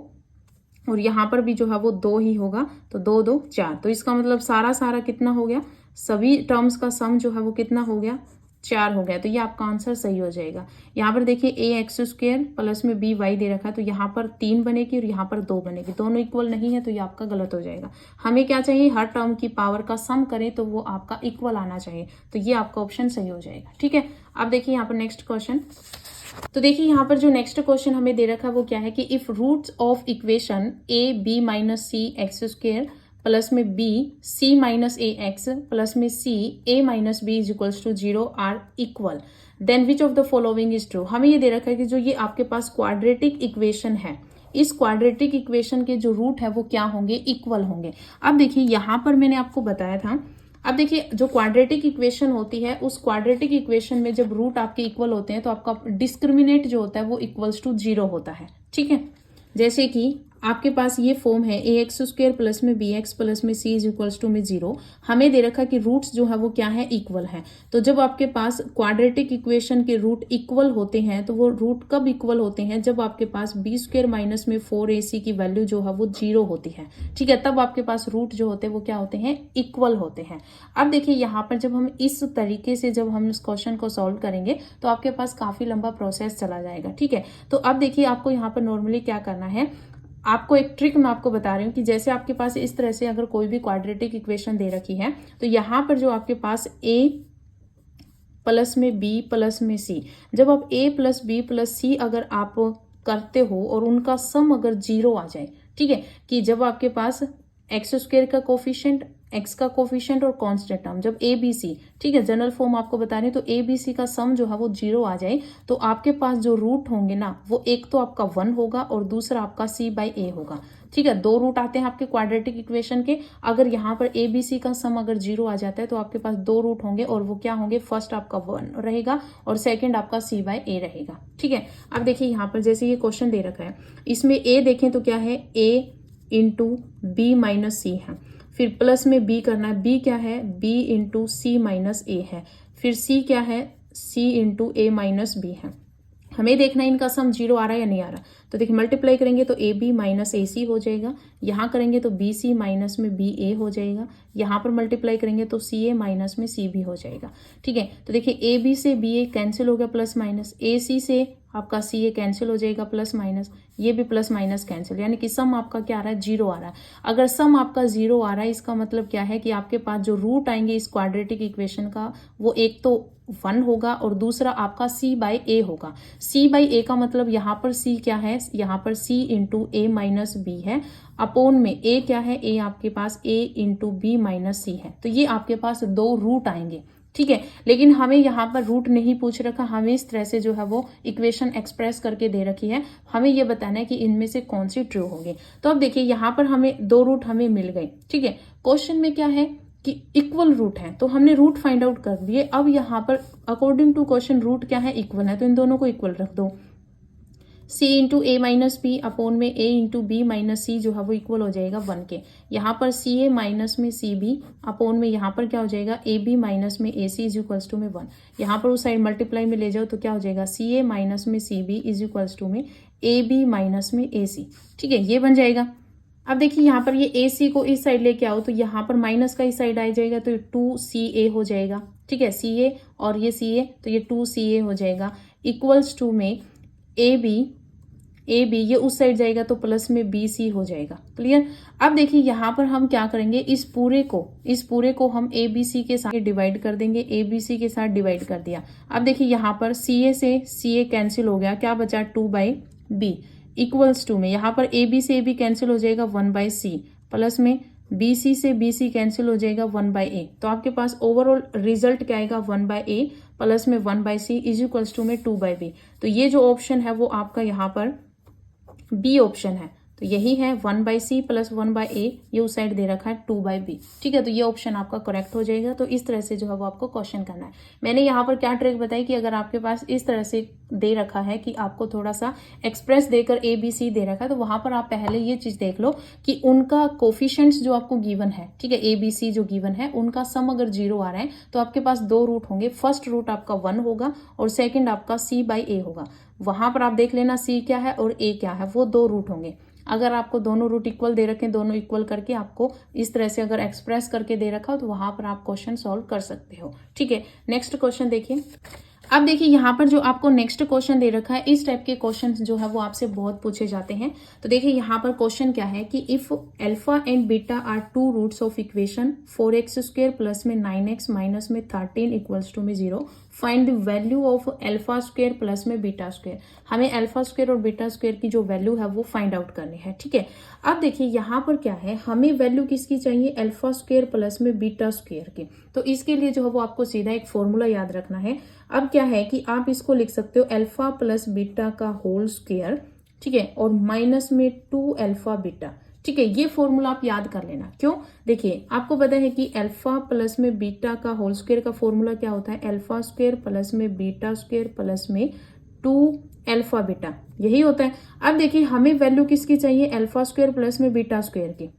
और यहाँ पर भी जो है वो 2 ही होगा, तो 2 2 4। तो इसका मतलब सारा कितना हो गया, सभी टर्म्स का सम जो है वो कितना हो गया, 4 हो गया। तो ये आपका आंसर सही हो जाएगा। यहाँ पर देखिए ax² प्लस में by दे रखा है, तो यहाँ पर 3 बनेगी और यहाँ पर 2 बनेगी, दोनों इक्वल नहीं है, तो ये आपका गलत हो जाएगा। हमें क्या चाहिए, हर टर्म की पावर का सम करें तो वो आपका इक्वल आना चाहिए, तो ये आपका ऑप्शन सही हो जाएगा, ठीक है। अब देखिए यहाँ पर नेक्स्ट क्वेश्चन। तो देखिए यहाँ पर जो नेक्स्ट क्वेश्चन हमें दे रखा है वो क्या है कि if roots of equation a b minus c x² plus में b c minus a x plus में c a minus b is equals to 0 are equal, then which of the following is true. हमें ये दे रखा है कि जो ये आपके पास क्वाड्रेटिक इक्वेशन है, इस क्वाड्रेटिक इक्वेशन के जो रूट है वो क्या होंगे, इक्वल होंगे। अब देखिए यहाँ पर मैंने आपको बताया था, अब देखिए जो क्वाड्रेटिक इक्वेशन होती है, उस क्वाड्रेटिक इक्वेशन में जब रूट आपके इक्वल होते हैं तो आपका डिस्क्रिमिनेट जो होता है वो इक्वल्स टू 0 होता है, ठीक है। जैसे कि आपके पास ये फॉर्म है ax² प्लस में bx प्लस में c इज इक्वल्स टू में 0। हमें दे रखा कि रूट्स जो है वो क्या है, इक्वल है। तो जब आपके पास क्वाड्रेटिक इक्वेशन के रूट इक्वल होते हैं, तो वो रूट कब इक्वल होते हैं, जब आपके पास b² माइनस में 4ac की वैल्यू जो है वो 0 होती है, ठीक है, तब आपके पास रूट जो होते हैं वो क्या होते हैं, इक्वल होते हैं। अब देखिए यहाँ पर जब हम इस तरीके से जब हम इस क्वेश्चन को सॉल्व करेंगे तो आपके पास काफी लंबा प्रोसेस चला जाएगा, ठीक है। तो अब देखिए आपको यहाँ पर नॉर्मली क्या करना है, आपको एक ट्रिक मैं आपको बता रही हूँ कि जैसे आपके पास इस तरह से अगर कोई भी क्वाड्रेटिक इक्वेशन दे रखी है तो यहाँ पर जो आपके पास a प्लस में b प्लस में c, जब आप a plus b plus c अगर आप करते हो और उनका सम अगर 0 आ जाए, ठीक है, कि जब आपके पास एक्स स्क्वायर का कोफिशिएंट, एक्स का कोफिशिएंट और कांस्टेंट टर्म जब ए बी सी, ठीक है, जनरल फॉर्म आपको बता रही, तो ए बी सी का सम जो है वो 0 आ जाए, तो आपके पास जो रूट होंगे ना वो एक तो आपका 1 होगा और दूसरा आपका c बाई ए होगा, ठीक है। 2 रूट आते हैं आपके क्वाड्रेटिक इक्वेशन के। अगर यहाँ पर ए बी सी का सम अगर 0 आ जाता है तो आपके पास 2 रूट होंगे और वो क्या होंगे, फर्स्ट आपका 1 रहेगा और सेकंड आपका c बाई ए रहेगा, ठीक है। अब देखिए यहाँ पर जैसे ये क्वेश्चन दे रखा है, इसमें a देखें तो क्या है, a इंटू बी माइनस सी है, फिर प्लस में b करना है, b क्या है, b इंटू सी माइनस ए है, फिर c क्या है, c इंटू ए माइनस बी है। हमें देखना है इनका सम 0 आ रहा है या नहीं आ रहा। तो देखिए मल्टीप्लाई करेंगे तो ए बी माइनस ए सी हो जाएगा, यहाँ करेंगे तो बी सी माइनस में बी ए हो जाएगा, यहाँ पर मल्टीप्लाई करेंगे तो सी ए माइनस में सी बी हो जाएगा, ठीक है। तो देखिए ए बी से बी ए कैंसिल हो गया प्लस माइनस, ए सी से आपका सी ए कैंसिल हो जाएगा प्लस माइनस, ये भी प्लस माइनस कैंसिल, यानी कि सम आपका क्या आ रहा है, 0 आ रहा है। अगर सम आपका 0 आ रहा है इसका मतलब क्या है कि आपके पास जो रूट आएंगे इस क्वाड्रेटिक इक्वेशन का वो एक तो 1 होगा और दूसरा आपका c बाई ए होगा। c बाई ए का मतलब यहाँ पर c क्या है, यहाँ पर c इंटू ए माइनस बी है, अपोन में a क्या है, a आपके पास a इंटू बी माइनस सी है। तो ये आपके पास 2 रूट आएंगे, ठीक है। लेकिन हमें यहाँ पर रूट नहीं पूछ रखा, हमें इस तरह से जो है वो इक्वेशन एक्सप्रेस करके दे रखी है, हमें ये बताना है कि इनमें से कौन सी ट्रू होगी। तो अब देखिए यहाँ पर हमें 2 रूट हमें मिल गए, ठीक है। क्वेश्चन में क्या है कि इक्वल रूट है, तो हमने रूट फाइंड आउट कर दिए। अब यहाँ पर अकॉर्डिंग टू क्वेश्चन रूट क्या है, इक्वल है, तो इन दोनों को इक्वल रख दो। c इंटू ए माइनस बी अपोन में a इंटू बी माइनस सी जो है वो इक्वल हो जाएगा 1 के। यहाँ पर सी ए माइनस में सी बी अपोन में यहाँ पर क्या हो जाएगा, ए बी माइनस में ए सी इज इक्वल्स टू में 1। यहाँ पर उस साइड मल्टीप्लाई में ले जाओ तो क्या हो जाएगा, सी ए माइनस में c b is equals to में ए बी माइनस में ए सी, ठीक है, ये बन जाएगा। अब देखिए यहाँ पर ये ए सी को इस साइड लेके आओ तो यहाँ पर माइनस का इस साइड आ जाएगा तो 2ca हो जाएगा, ठीक है, ca और ये ca तो ये 2ca हो जाएगा इक्वल्स टू में ए बी ये उस साइड जाएगा तो प्लस में बी सी हो जाएगा, क्लियर। अब देखिए यहाँ पर हम क्या करेंगे, इस पूरे को हम ए बी सी के साथ डिवाइड कर देंगे, ए बी सी के साथ डिवाइड कर दिया। अब देखिए यहाँ पर सी ए से सी ए कैंसिल हो गया, क्या बचा 2 बाई बी इक्वल्स टू में यहाँ पर ए बी से ए बी कैंसिल हो जाएगा 1 बाई सी प्लस में बी सी से बी सी कैंसिल हो जाएगा 1 बाई ए। तो आपके पास ओवरऑल रिजल्ट क्या आएगा, 1 बाई ए प्लस में 1 by c is equals to में 2 बाई बी। तो ये जो ऑप्शन है वो आपका यहाँ पर बी ऑप्शन है, तो यही है 1 बाई सी प्लस 1 बाई ए, ये उस साइड दे रखा है 2 बाई बी, ठीक है। तो ये ऑप्शन आपका करेक्ट हो जाएगा। तो इस तरह से जो है वो आपको क्वेश्चन करना है। मैंने यहाँ पर क्या ट्रिक बताई कि अगर आपके पास इस तरह से दे रखा है कि आपको थोड़ा सा एक्सप्रेस देकर ए बी सी दे रखा है, तो वहां पर आप पहले ये चीज देख लो कि उनका कोफिशिएंट्स जो आपको गिवन है, ठीक है, ए बी सी जो गिवन है उनका सम अगर 0 आ रहा है तो आपके पास 2 रूट होंगे, फर्स्ट रूट आपका 1 होगा और सेकेंड आपका c बाई ए होगा। वहां पर आप देख लेना c क्या है और a क्या है, वो 2 रूट होंगे। अगर आपको दोनों रूट इक्वल दे रखे, दोनों इक्वल करके आपको इस तरह से अगर एक्सप्रेस करके दे रखा हो तो वहां पर आप क्वेश्चन सॉल्व कर सकते हो, ठीक है। नेक्स्ट क्वेश्चन देखिए। अब देखिए यहाँ पर जो आपको नेक्स्ट क्वेश्चन दे रखा है, इस टाइप के क्वेश्चन जो है वो आपसे बहुत पूछे जाते हैं। तो देखिए यहाँ पर क्वेश्चन क्या है कि if alpha and beta are 2 roots of equation 4x square plus में 9x माइनस में 13 इक्वल्स टू में 0, find the value of alpha square plus में बीटा स्क्वायर। हमें अल्फा स्क्वायर और बीटा स्क्वायर की जो वैल्यू है वो फाइंड आउट करनी है, ठीक है। अब देखिए यहाँ पर क्या है, हमें वैल्यू किसकी चाहिए, अल्फा स्क्वायर प्लस में बीटा स्क्वायर की। तो इसके लिए जो है वो आपको सीधा एक फॉर्मूला याद रखना है। अब क्या है कि आप इसको लिख सकते हो अल्फा प्लस बीटा का होल स्क्वायर, ठीक है, और माइनस में 2 अल्फा बीटा, ठीक है। ये फॉर्मूला आप याद कर लेना। क्यों, देखिए आपको पता है कि अल्फा प्लस में बीटा का होल स्क्वायर का फॉर्मूला क्या होता है, अल्फा स्क्वायर प्लस में बीटा स्क्वायर प्लस में 2 अल्फा बीटा, यही होता है। अब देखिए हमें वैल्यू किसकी चाहिए, अल्फा स्क्वायर प्लस में बीटा स्क्वायर की,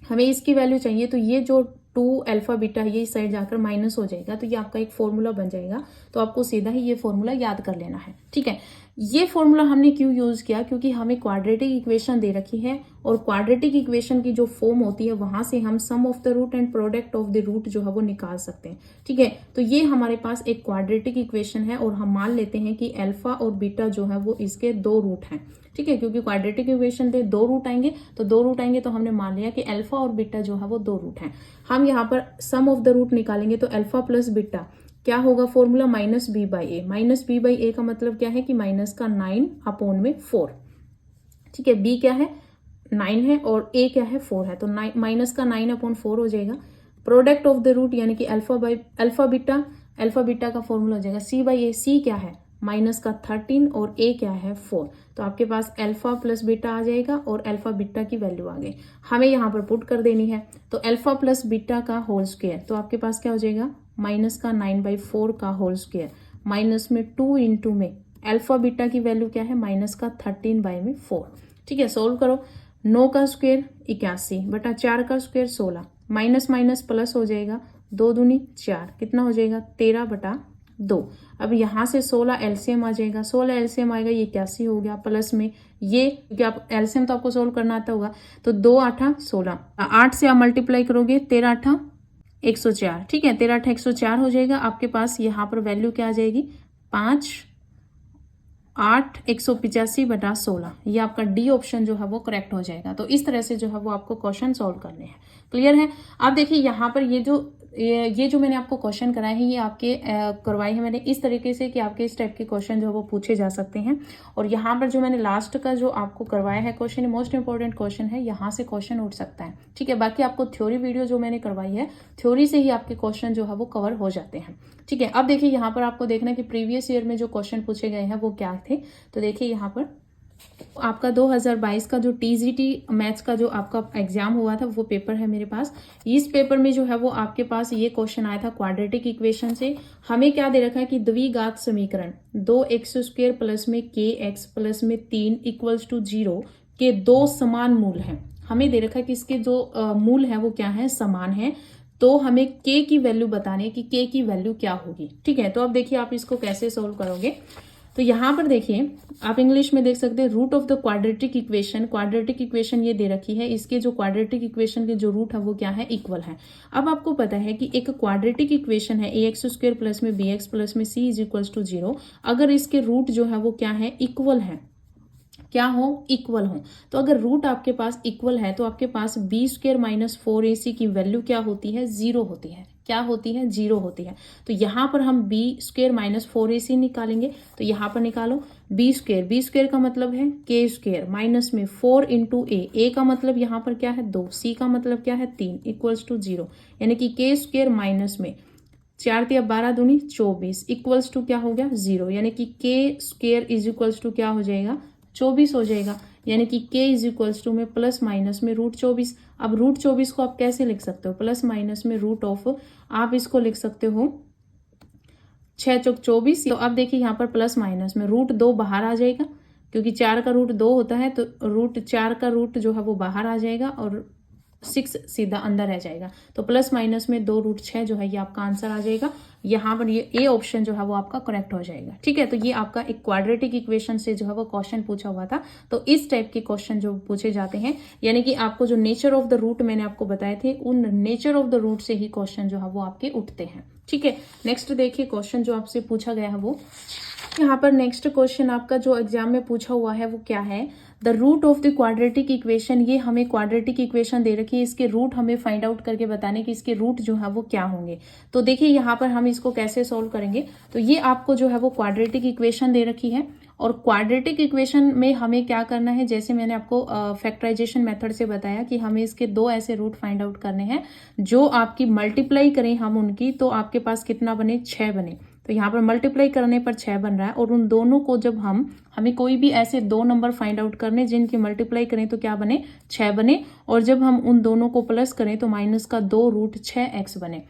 हमें इसकी वैल्यू चाहिए। तो ये जो 2 अल्फा बीटा ये इस साइड जाकर माइनस हो जाएगा, तो ये आपका एक फॉर्मूला बन जाएगा। तो आपको सीधा ही ये फॉर्मूला याद कर लेना है, ठीक है। ये फॉर्मूला हमने क्यों यूज किया, क्योंकि हमें क्वाड्रेटिक इक्वेशन दे रखी है और क्वाड्रेटिक इक्वेशन की जो फॉर्म होती है वहां से हम sum of the root and product of the root जो है वो निकाल सकते हैं, ठीक है। तो ये हमारे पास एक क्वाड्रेटिक इक्वेशन है और हम मान लेते हैं कि अल्फा और बीटा जो है वो इसके 2 रूट हैं, ठीक है, क्योंकि क्वाड्रेटिक इक्वेशन थे, 2 रूट आएंगे, तो 2 रूट आएंगे तो हमने मान लिया कि अल्फा और बीटा जो है वो 2 रूट हैं। हम यहाँ पर सम ऑफ द रूट निकालेंगे तो अल्फा प्लस बीटा क्या होगा formula, minus B by A. Minus B by A का मतलब क्या है कि माइनस का 9 अपॉन में 4। ठीक है, बी क्या है 9 है और ए क्या है 4 है, तो माइनस का 9 अपॉन 4 हो जाएगा। प्रोडक्ट ऑफ द रूट यानी कि अल्फा बीटा का फॉर्मूला हो जाएगा सी बाई ए। सी क्या है माइनस का 13 और ए क्या है 4, तो आपके पास अल्फा प्लस बीटा आ जाएगा और अल्फा बीटा की वैल्यू आ गई। हमें यहाँ पर पुट कर देनी है, तो अल्फा प्लस बीटा का होल स्क्वायर, तो आपके पास क्या हो जाएगा माइनस का 9/4 का होल स्क्वायर, माइनस में 2 इंटू में अल्फा बीटा की वैल्यू क्या है माइनस का 13/4। ठीक है, सोल्व करो। 9 का स्क्वायर 81 बटा 4 का स्क्वायर 16, माइनस माइनस प्लस हो जाएगा, 2 दूनी 4, कितना हो जाएगा 13/2। अब यहाँ से 16 एलसीएम आ जाएगा, 16 एलसीएम आएगा, ये 81 हो गया, प्लस में ये क्योंकि आप एलसीएम तो आपको सोल्व करना आता होगा, तो 2 8 16, 8 से आप मल्टीप्लाई करोगे 13 8 104। ठीक है, 13 8 104 हो जाएगा। आपके पास यहाँ पर वैल्यू क्या आ जाएगी 5 8 185/16। ये आपका डी ऑप्शन जो है वो करेक्ट हो जाएगा। तो इस तरह से जो है वो आपको क्वेश्चन सॉल्व करने हैं। क्लियर है। अब देखिए यहाँ पर ये जो मैंने आपको क्वेश्चन कराए हैं ये आपके करवाए हैं मैंने इस तरीके से कि आपके इस टाइप के क्वेश्चन जो है वो पूछे जा सकते हैं। और यहाँ पर जो मैंने लास्ट का जो आपको करवाया है क्वेश्चन, मोस्ट इंपॉर्टेंट क्वेश्चन है, यहाँ से क्वेश्चन उठ सकता है। ठीक है, बाकी आपको थ्योरी वीडियो जो मैंने करवाई है, थ्योरी से ही आपके क्वेश्चन जो है वो कवर हो जाते हैं। ठीक है, अब देखिए यहाँ पर आपको देखना है कि प्रीवियस ईयर में जो क्वेश्चन पूछे गए हैं वो क्या थे। तो देखिए यहाँ पर आपका 2022 का जो टीजीटी मैथ्स का जो आपका एग्जाम हुआ था वो पेपर है मेरे पास। इस पेपर में जो है वो आपके पास ये क्वेश्चन आया था क्वाड्रेटिक इक्वेशन से। हमें क्या दे रखा है कि द्विघात समीकरण 2x² प्लस में kx प्लस में 3 इक्वल्स टू 0 के 2 समान मूल हैं। हमें दे रखा है कि इसके जो मूल है वो क्या है समान है। तो हमें k की वैल्यू बतानी है कि k की वैल्यू क्या होगी। ठीक है, तो अब देखिए आप इसको कैसे सोल्व करोगे। तो यहाँ पर देखिए आप इंग्लिश में देख सकते हैं root of the quadratic equation. Quadratic equation ये दे रखी है, इसके जो क्वाड्रेटिक इक्वेशन के जो रूट है वो क्या है इक्वल है। अब आपको पता है कि एक क्वाड्रेटिक इक्वेशन है ax² प्लस में bx प्लस में c इज इक्वल्स टू 0। अगर इसके रूट जो है वो क्या है इक्वल है, क्या हो इक्वल हो, तो अगर रूट आपके पास इक्वल है तो आपके पास b² माइनस 4ac की वैल्यू क्या होती है 0 होती है। क्या होती है 0 होती है। तो यहाँ पर हम b² माइनस 4ac निकालेंगे, तो यहाँ पर निकालो b² का मतलब है k² माइनस में 4 इंटू a का मतलब यहाँ पर क्या है 2, c का मतलब क्या है 3 इक्वल्स टू 0, यानी कि k² माइनस में 4 3 12 दूनी 24 इक्वल्स टू क्या हो गया 0, यानी कि k² इज इक्वल्स टू क्या हो जाएगा 24 हो जाएगा, यानी कि k इज इक्वल्स टू में प्लस माइनस में √24। अब √24 को आप कैसे लिख सकते हो प्लस माइनस में रूट ऑफ, आप इसको लिख सकते हो 6 चौक 24। तो अब देखिए यहाँ पर प्लस माइनस में √2 बाहर आ जाएगा, क्योंकि 4 का रूट 2 होता है, तो √4 का रूट जो है वो बाहर आ जाएगा और 6 सीधा अंदर रह जाएगा। तो प्लस माइनस में 2√6 जो है ये आपका आंसर आ जाएगा। यहाँ पर ये ए ऑप्शन जो है वो आपका करेक्ट हो जाएगा। ठीक है, तो ये आपका एक क्वाड्रेटिक इक्वेशन से जो है वो क्वेश्चन पूछा हुआ था। तो इस टाइप के क्वेश्चन जो पूछे जाते हैं, यानी कि आपको जो नेचर ऑफ द रूट मैंने आपको बताए थे, उन नेचर ऑफ द रूट से ही क्वेश्चन जो है वो आपके उठते हैं। ठीक है, नेक्स्ट देखिए क्वेश्चन जो आपसे पूछा गया है वो यहाँ पर नेक्स्ट क्वेश्चन आपका जो एग्जाम में पूछा हुआ है वो क्या है, the root of the quadratic equation. ये हमें क्वाड्रेटिक इक्वेशन दे रखी है, इसके रूट हमें फाइंड आउट करके बताने कि इसके रूट जो है वो क्या होंगे। तो देखिए यहाँ पर हम इसको कैसे सॉल्व करेंगे। तो ये आपको जो है वो क्वाड्रेटिक इक्वेशन दे रखी है, और क्वाड्रेटिक इक्वेशन में हमें क्या करना है, जैसे मैंने आपको फैक्टराइजेशन मेथड से बताया कि हमें इसके 2 ऐसे रूट फाइंड आउट करने हैं जो आपकी मल्टीप्लाई करें हम उनकी, तो आपके पास कितना बने 6 बने। तो यहाँ पर मल्टीप्लाई करने पर 6 बन रहा है, और उन दोनों को जब हमें कोई भी ऐसे 2 नंबर फाइंड आउट करने जिनकी मल्टीप्लाई करें तो क्या बने 6 बने, और जब हम उन दोनों को प्लस करें तो माइनस का 2√6x बने।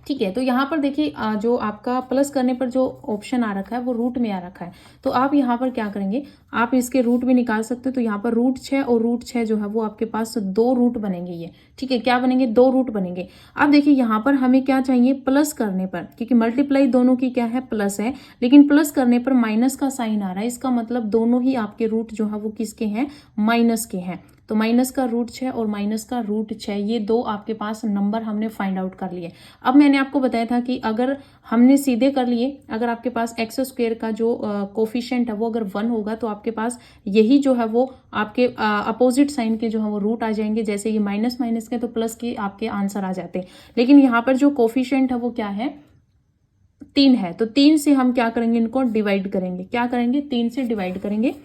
ठीक है, तो यहाँ पर देखिए जो आपका प्लस करने पर जो ऑप्शन आ रखा है वो रूट में आ रखा है, तो आप यहाँ पर क्या करेंगे, आप इसके रूट भी निकाल सकते हो। तो यहाँ पर √6 और √6 जो है वो आपके पास 2 रूट बनेंगे। ये ठीक है, क्या बनेंगे 2 रूट बनेंगे। अब देखिए यहाँ पर हमें क्या चाहिए प्लस करने पर, क्योंकि मल्टीप्लाई दोनों की क्या है प्लस है, लेकिन प्लस करने पर माइनस का साइन आ रहा है, इसका मतलब दोनों ही आपके रूट जो है वो किसके हैं माइनस के हैं। तो माइनस का रूट 6 और माइनस का रूट 6 ये दो आपके पास नंबर हमने फाइंड आउट कर लिए। अब मैंने आपको बताया था कि अगर हमने सीधे कर लिए, अगर आपके पास एक्स स्क्वायर का जो कोफिशिएंट है वो अगर 1 होगा तो आपके पास यही जो है वो आपके अपोजिट साइन के जो है वो रूट आ जाएंगे। जैसे ये माइनस माइनस के तो प्लस के आपके आंसर आ जाते हैं। लेकिन यहाँ पर जो कोफिशिएंट है वो क्या है, 3 है। तो 3 से हम क्या करेंगे, इनको डिवाइड करेंगे। क्या करेंगे, 3 से डिवाइड करेंगे।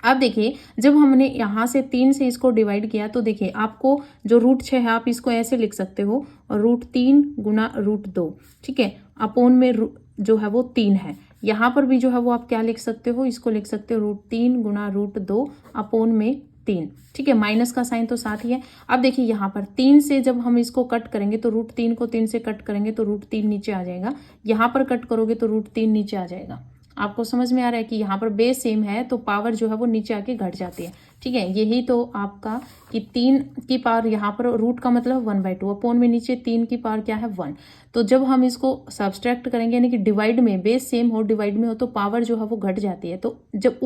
अब देखिए जब हमने यहाँ से 3 से इसको डिवाइड किया तो देखिए आपको जो रूट 6 है आप इसको ऐसे लिख सकते हो, और रूट 3 गुना रूट 2, ठीक है, अपोन में जो है वो 3 है। यहाँ पर भी जो है वो आप क्या लिख सकते हो, इसको लिख सकते हो रूट 3 गुना रूट 2 अपोन में 3, ठीक है। माइनस का साइन तो साथ ही है। अब देखिए यहाँ पर 3 से जब हम इसको कट करेंगे तो रूट 3 को 3 से कट करेंगे तो रूट 3 नीचे आ जाएगा। यहाँ पर कट करोगे तो रूट 3 नीचे आ जाएगा। आपको समझ में आ रहा है कि यहाँ पर बेस सेम है तो पावर जो है वो नीचे आके घट जाती है, ठीक है। यही तो आपका कि 3 की पावर यहाँ पर रूट का मतलब 1/2 अपोन में नीचे 3 की पावर क्या है 1। तो जब हम इसको सब्सट्रैक्ट करेंगे यानी कि डिवाइड में, बेस सेम हो डिवाइड में हो तो पावर जो है वो घट जाती है। तो जब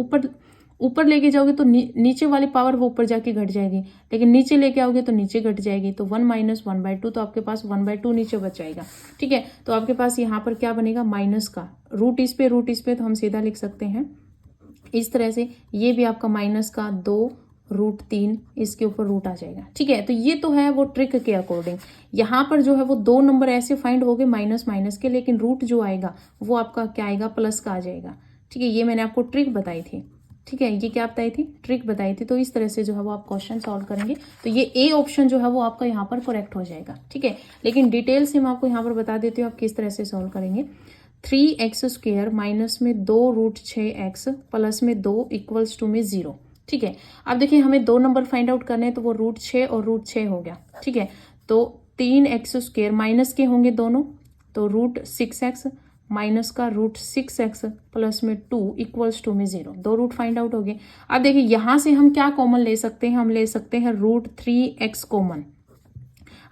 ऊपर लेके जाओगे तो नीचे वाली पावर वो ऊपर जाके घट जाएगी, लेकिन नीचे लेके आओगे तो नीचे घट जाएगी। तो 1 माइनस 1/2 तो आपके पास 1/2 नीचे बच जाएगा, ठीक है। तो आपके पास यहाँ पर क्या बनेगा, माइनस का रूट इस पे तो हम सीधा लिख सकते हैं इस तरह से। ये भी आपका माइनस का 2 रूट 3 इसके ऊपर रूट आ जाएगा, ठीक है। तो ये तो है वो ट्रिक के अकॉर्डिंग। यहाँ पर जो है वो 2 नंबर ऐसे फाइंड हो गए माइनस माइनस के, लेकिन रूट जो आएगा वो आपका क्या आएगा, प्लस का आ जाएगा, ठीक है। ये मैंने आपको ट्रिक बताई थी, ठीक है। ये क्या बताई थी, ट्रिक बताई थी। तो इस तरह से जो है वो आप क्वेश्चन सॉल्व करेंगे तो ये ए ऑप्शन जो है वो आपका यहाँ पर करेक्ट हो जाएगा, ठीक है। लेकिन डिटेल से मैं आपको यहाँ पर बता देती हूँ आप किस तरह से सॉल्व करेंगे। 3x² माइनस में 2 रूट 6x प्लस में 2 इक्वल्स टू में 0, ठीक है। अब देखिए हमें 2 नंबर फाइंड आउट करने हैं तो वो रूट 6 और रूट 6 हो गया, ठीक है। तो 3x² माइनस के होंगे दोनों, तो रूट 6x माइनस का रूट 6x प्लस में 2 इक्वल्स टू में 0, 2 रूट फाइंड आउट हो गए। अब देखिए यहाँ से हम क्या कॉमन ले सकते हैं, हम ले सकते हैं रूट 3x कॉमन।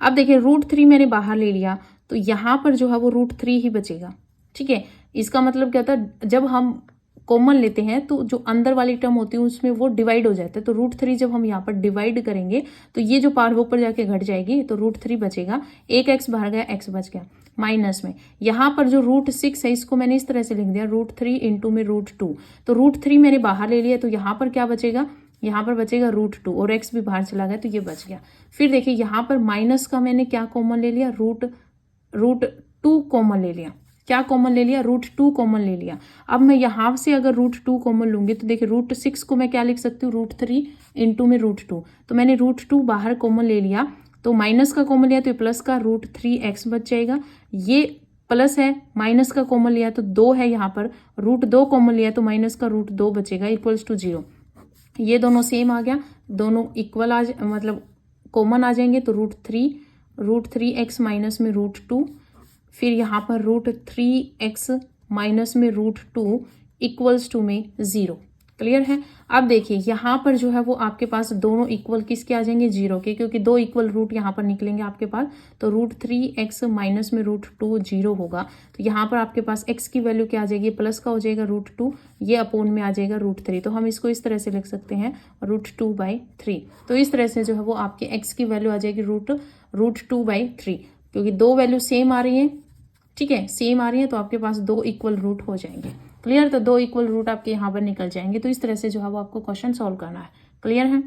अब देखिए रूट 3 मैंने बाहर ले लिया तो यहाँ पर जो है वो रूट 3 ही बचेगा, ठीक है। इसका मतलब क्या होता है, जब हम कॉमन लेते हैं तो जो अंदर वाली टर्म होती है उसमें वो डिवाइड हो जाता है। तो रूट 3 जब हम यहाँ पर डिवाइड करेंगे तो ये जो पावर ऊपर जाके घट जाएगी तो रूट 3 बचेगा। एक एक्स बाहर गया, एक्स बच गया माइनस में। यहाँ पर जो रूट 6 है इसको मैंने इस तरह से लिख दिया रूट 3 इंटू में रूट 2। तो रूट 3 मैंने बाहर ले लिया तो यहाँ पर क्या बचेगा, यहाँ पर बचेगा रूट 2 और एक्स भी बाहर चला गया तो ये बच गया। फिर देखिए यहाँ पर माइनस का मैंने क्या कॉमन ले लिया, रूट 2 कॉमन ले लिया। क्या कॉमन ले लिया, रूट 2 कॉमन ले लिया। अब मैं यहाँ से अगर रूट 2 कॉमन लूंगी तो देखिए रूट 6 को मैं क्या लिख सकती हूँ, रूट 3 इंटू में रूट 2। तो मैंने रूट 2 बाहर कॉमन ले लिया तो माइनस का कॉमन लिया तो प्लस का रूट 3x बच जाएगा। ये प्लस है, माइनस का कॉमन लिया तो 2 है, यहाँ पर रूट 2 कॉमन लिया तो माइनस का रूट 2 बचेगा इक्वल्स टू 0। ये दोनों सेम आ गया, दोनों इक्वल मतलब कॉमन आ जाएंगे तो रूट 3x माइनस में रूट 2, फिर यहाँ पर रूट 3x माइनस में रूट 2 इक्वल्स टू में 0। क्लियर है। अब देखिए यहाँ पर जो है वो आपके पास दोनों इक्वल किसके आ जाएंगे, 0 के, क्योंकि 2 इक्वल रूट यहाँ पर निकलेंगे आपके पास। तो रूट 3x माइनस में रूट 2 0 होगा। तो यहाँ पर आपके पास x की वैल्यू क्या आ जाएगी, प्लस का हो जाएगा रूट 2, ये अपोन में आ जाएगा रूट 3। तो हम इसको इस तरह से लिख सकते हैं रूट 2/3। तो इस तरह से जो है वो आपके x की वैल्यू आ जाएगी रूट 2/3, क्योंकि 2 वैल्यू सेम आ रही है, ठीक है, सेम आ रही है तो आपके पास 2 इक्वल रूट हो जाएंगे। क्लियर। तो 2 इक्वल रूट आपके यहाँ पर निकल जाएंगे। तो इस तरह से जो है वो आपको क्वेश्चन सॉल्व करना है। क्लियर है।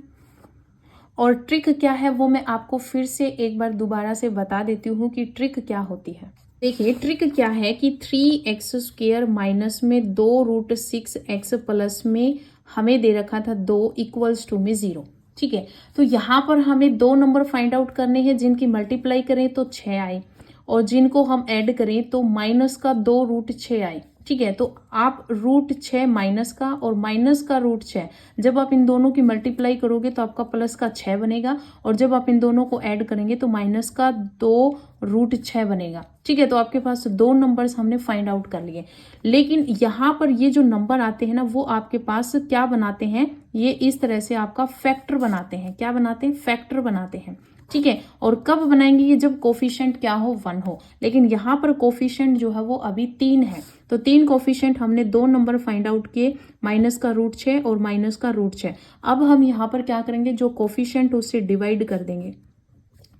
और ट्रिक क्या है वो मैं आपको फिर से एक बार दोबारा से बता देती हूँ कि ट्रिक क्या होती है। देखिए ट्रिक क्या है कि 3x² माइनस में 2 रूट 6x प्लस में हमें दे रखा था 2 इक्वल्स टू में 0, ठीक है। तो यहाँ पर हमें 2 नंबर फाइंड आउट करने हैं जिनकी मल्टीप्लाई करें तो 6 आए और जिनको हम ऐड करें तो माइनस का 2 रूट 6 आए, ठीक है। तो आप रूट 6 माइनस का और माइनस का रूट 6 जब आप इन दोनों की मल्टीप्लाई करोगे तो आपका प्लस का 6 बनेगा और जब आप इन दोनों को ऐड करेंगे तो माइनस का 2 रूट 6 बनेगा, ठीक है। तो आपके पास 2 नंबर्स हमने फाइंड आउट कर लिए। लेकिन यहाँ पर ये जो नंबर आते हैं ना वो आपके पास क्या बनाते हैं, ये इस तरह से आपका फैक्टर बनाते हैं। क्या बनाते हैं, फैक्टर बनाते हैं। ठीक है। और कब बनाएंगे ये, जब कोफिशिएंट क्या हो, 1 हो। लेकिन यहाँ पर कोफिशिएंट जो है वो अभी 3 है, तो 3 कोफिशिएंट हमने 2 नंबर फाइंड आउट किए, -√6 और -√6। अब हम यहाँ पर क्या करेंगे, जो कोफिशिएंट उससे डिवाइड कर देंगे।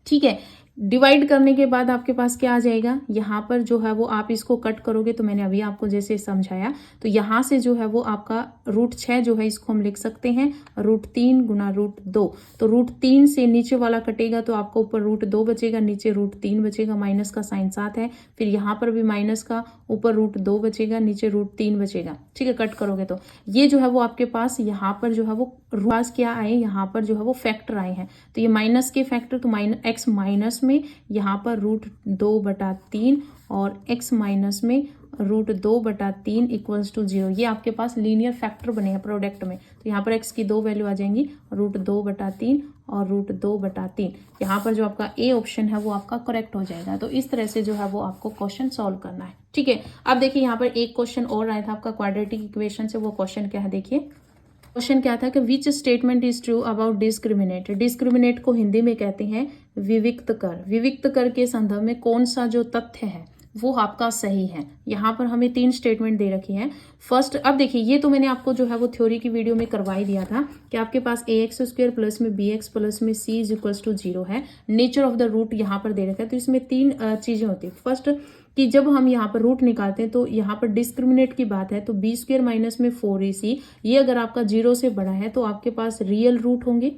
ठीक है, डिवाइड करने के बाद आपके पास क्या आ जाएगा, यहाँ पर जो है वो आप इसको कट करोगे, तो मैंने अभी आपको जैसे समझाया, तो यहाँ से जो है वो आपका √6 जो है इसको हम लिख सकते हैं √3 गुना √2। तो √3 से नीचे वाला कटेगा तो आपको ऊपर √2 बचेगा, नीचे √3 बचेगा, माइनस का साइन साथ है, फिर यहाँ पर भी माइनस का, ऊपर √2 बचेगा, नीचे √3 बचेगा। ठीक है, कट करोगे तो ये जो है वो आपके पास यहाँ पर जो है वो पास क्या आए, यहाँ पर जो है वो फैक्टर आए हैं, तो ये माइनस के फैक्टर, तो x माइनस में यहाँ पर √2/3 और x माइनस में √2/3 इक्वल्स टू 0। ये आपके पास लीनियर फैक्टर बने हैं प्रोडक्ट में, तो यहाँ पर x की 2 वैल्यू आ जाएंगी, √2/3 और √2/3। यहाँ पर जो आपका ए ऑप्शन है वो आपका करेक्ट हो जाएगा। तो इस तरह से जो है वो आपको क्वेश्चन सॉल्व करना है। ठीक है, अब देखिए यहाँ पर एक क्वेश्चन और आया था आपका क्वाड्रेटिक इक्वेशन से, वो क्वेश्चन क्या है देखिए। क्वेश्चन क्या था कि which statement is true about discriminate. Discriminate को हिंदी में कहते हैं विविक्त कर। विविक्त कर के संदर्भ में कौन सा जो तथ्य है वो आपका सही है। यहाँ पर हमें 3 स्टेटमेंट दे रखी हैं। फर्स्ट, अब देखिए ये तो मैंने आपको जो है वो थ्योरी की वीडियो में करवाई दिया था कि आपके पास ax² प्लस में bx प्लस में c इज इक्वल्स टू 0 है। नेचर ऑफ द रूट यहाँ पर दे रखा है, तो इसमें 3 चीजें होती है। फर्स्ट कि जब हम यहाँ पर रूट निकालते हैं तो यहाँ पर डिस्क्रिमिनेट की बात है, तो b² माइनस में 4ac ये अगर आपका 0 से बड़ा है तो आपके पास रियल रूट होंगे।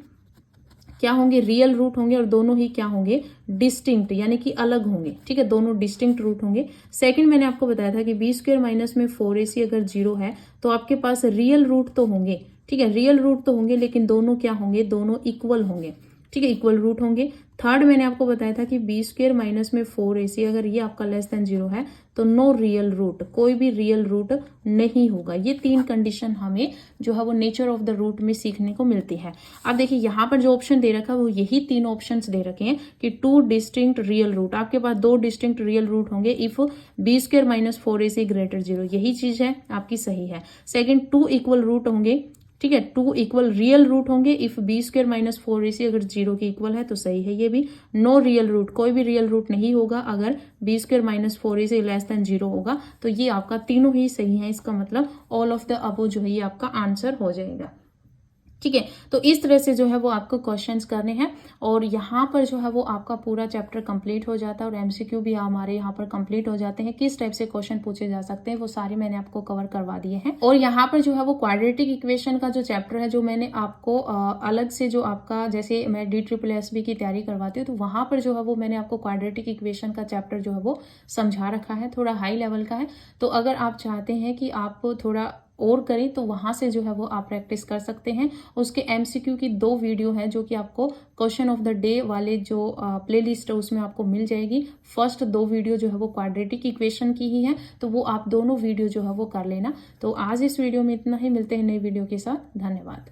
क्या होंगे, रियल रूट होंगे, और दोनों ही क्या होंगे, डिस्टिंक्ट, यानी कि अलग होंगे। ठीक है, दोनों डिस्टिंक्ट रूट होंगे। सेकंड, मैंने आपको बताया था कि b² माइनस में 4ac अगर 0 है तो आपके पास रियल रूट तो होंगे। ठीक है, रियल रूट तो होंगे, लेकिन दोनों क्या होंगे, दोनों इक्वल होंगे। ठीक है, इक्वल रूट होंगे। थर्ड, मैंने आपको बताया था कि b² माइनस में 4ac अगर ये आपका लेस देन 0 है तो नो रियल रूट, कोई भी रियल रूट नहीं होगा। ये 3 कंडीशन हमें जो है वो नेचर ऑफ द रूट में सीखने को मिलती है। अब देखिए यहाँ पर जो ऑप्शन दे रखा है वो यही 3 ऑप्शंस दे रखे हैं कि 2 डिस्टिंक्ट रियल रूट, आपके पास 2 डिस्टिंक्ट रियल रूट होंगे if b² minus 4ac greater 0, यही चीज है आपकी सही है। सेकेंड, 2 इक्वल रूट होंगे। ठीक है, 2 इक्वल रियल रूट होंगे इफ b² माइनस 4ac अगर 0 के इक्वल है तो सही है। ये भी नो रियल रूट, कोई भी रियल रूट नहीं होगा अगर b² minus 4ac less than 0 होगा, तो ये आपका तीनों ही सही है। इसका मतलब ऑल ऑफ द अबव जो है ये आपका आंसर हो जाएगा। ठीक है, तो इस तरह से जो है वो आपको क्वेश्चंस करने हैं, और यहाँ पर जो है वो आपका पूरा चैप्टर कंप्लीट हो जाता है और एमसीक्यू भी हमारे यहाँ पर कंप्लीट हो जाते हैं। किस टाइप से क्वेश्चन पूछे जा सकते हैं वो सारे मैंने आपको कवर करवा दिए हैं। और यहाँ पर जो है वो क्वाड्रेटिक इक्वेशन का जो चैप्टर है, जो मैंने आपको अलग से जो आपका, जैसे मैं DSSB की तैयारी करवाती हूँ तो वहां पर जो है वो मैंने आपको क्वाड्रेटिक इक्वेशन का चैप्टर जो है वो समझा रखा है, थोड़ा हाई लेवल का है। तो अगर आप चाहते हैं कि आप थोड़ा और करें तो वहां से जो है वो आप प्रैक्टिस कर सकते हैं। उसके एमसीक्यू की 2 वीडियो हैं जो कि आपको क्वेश्चन ऑफ द डे वाले जो प्लेलिस्ट है उसमें आपको मिल जाएगी। फर्स्ट 2 वीडियो जो है वो क्वाड्रेटिक इक्वेशन की ही है, तो वो आप दोनों वीडियो जो है वो कर लेना। तो आज इस वीडियो में इतना ही, मिलते हैं नई वीडियो के साथ। धन्यवाद।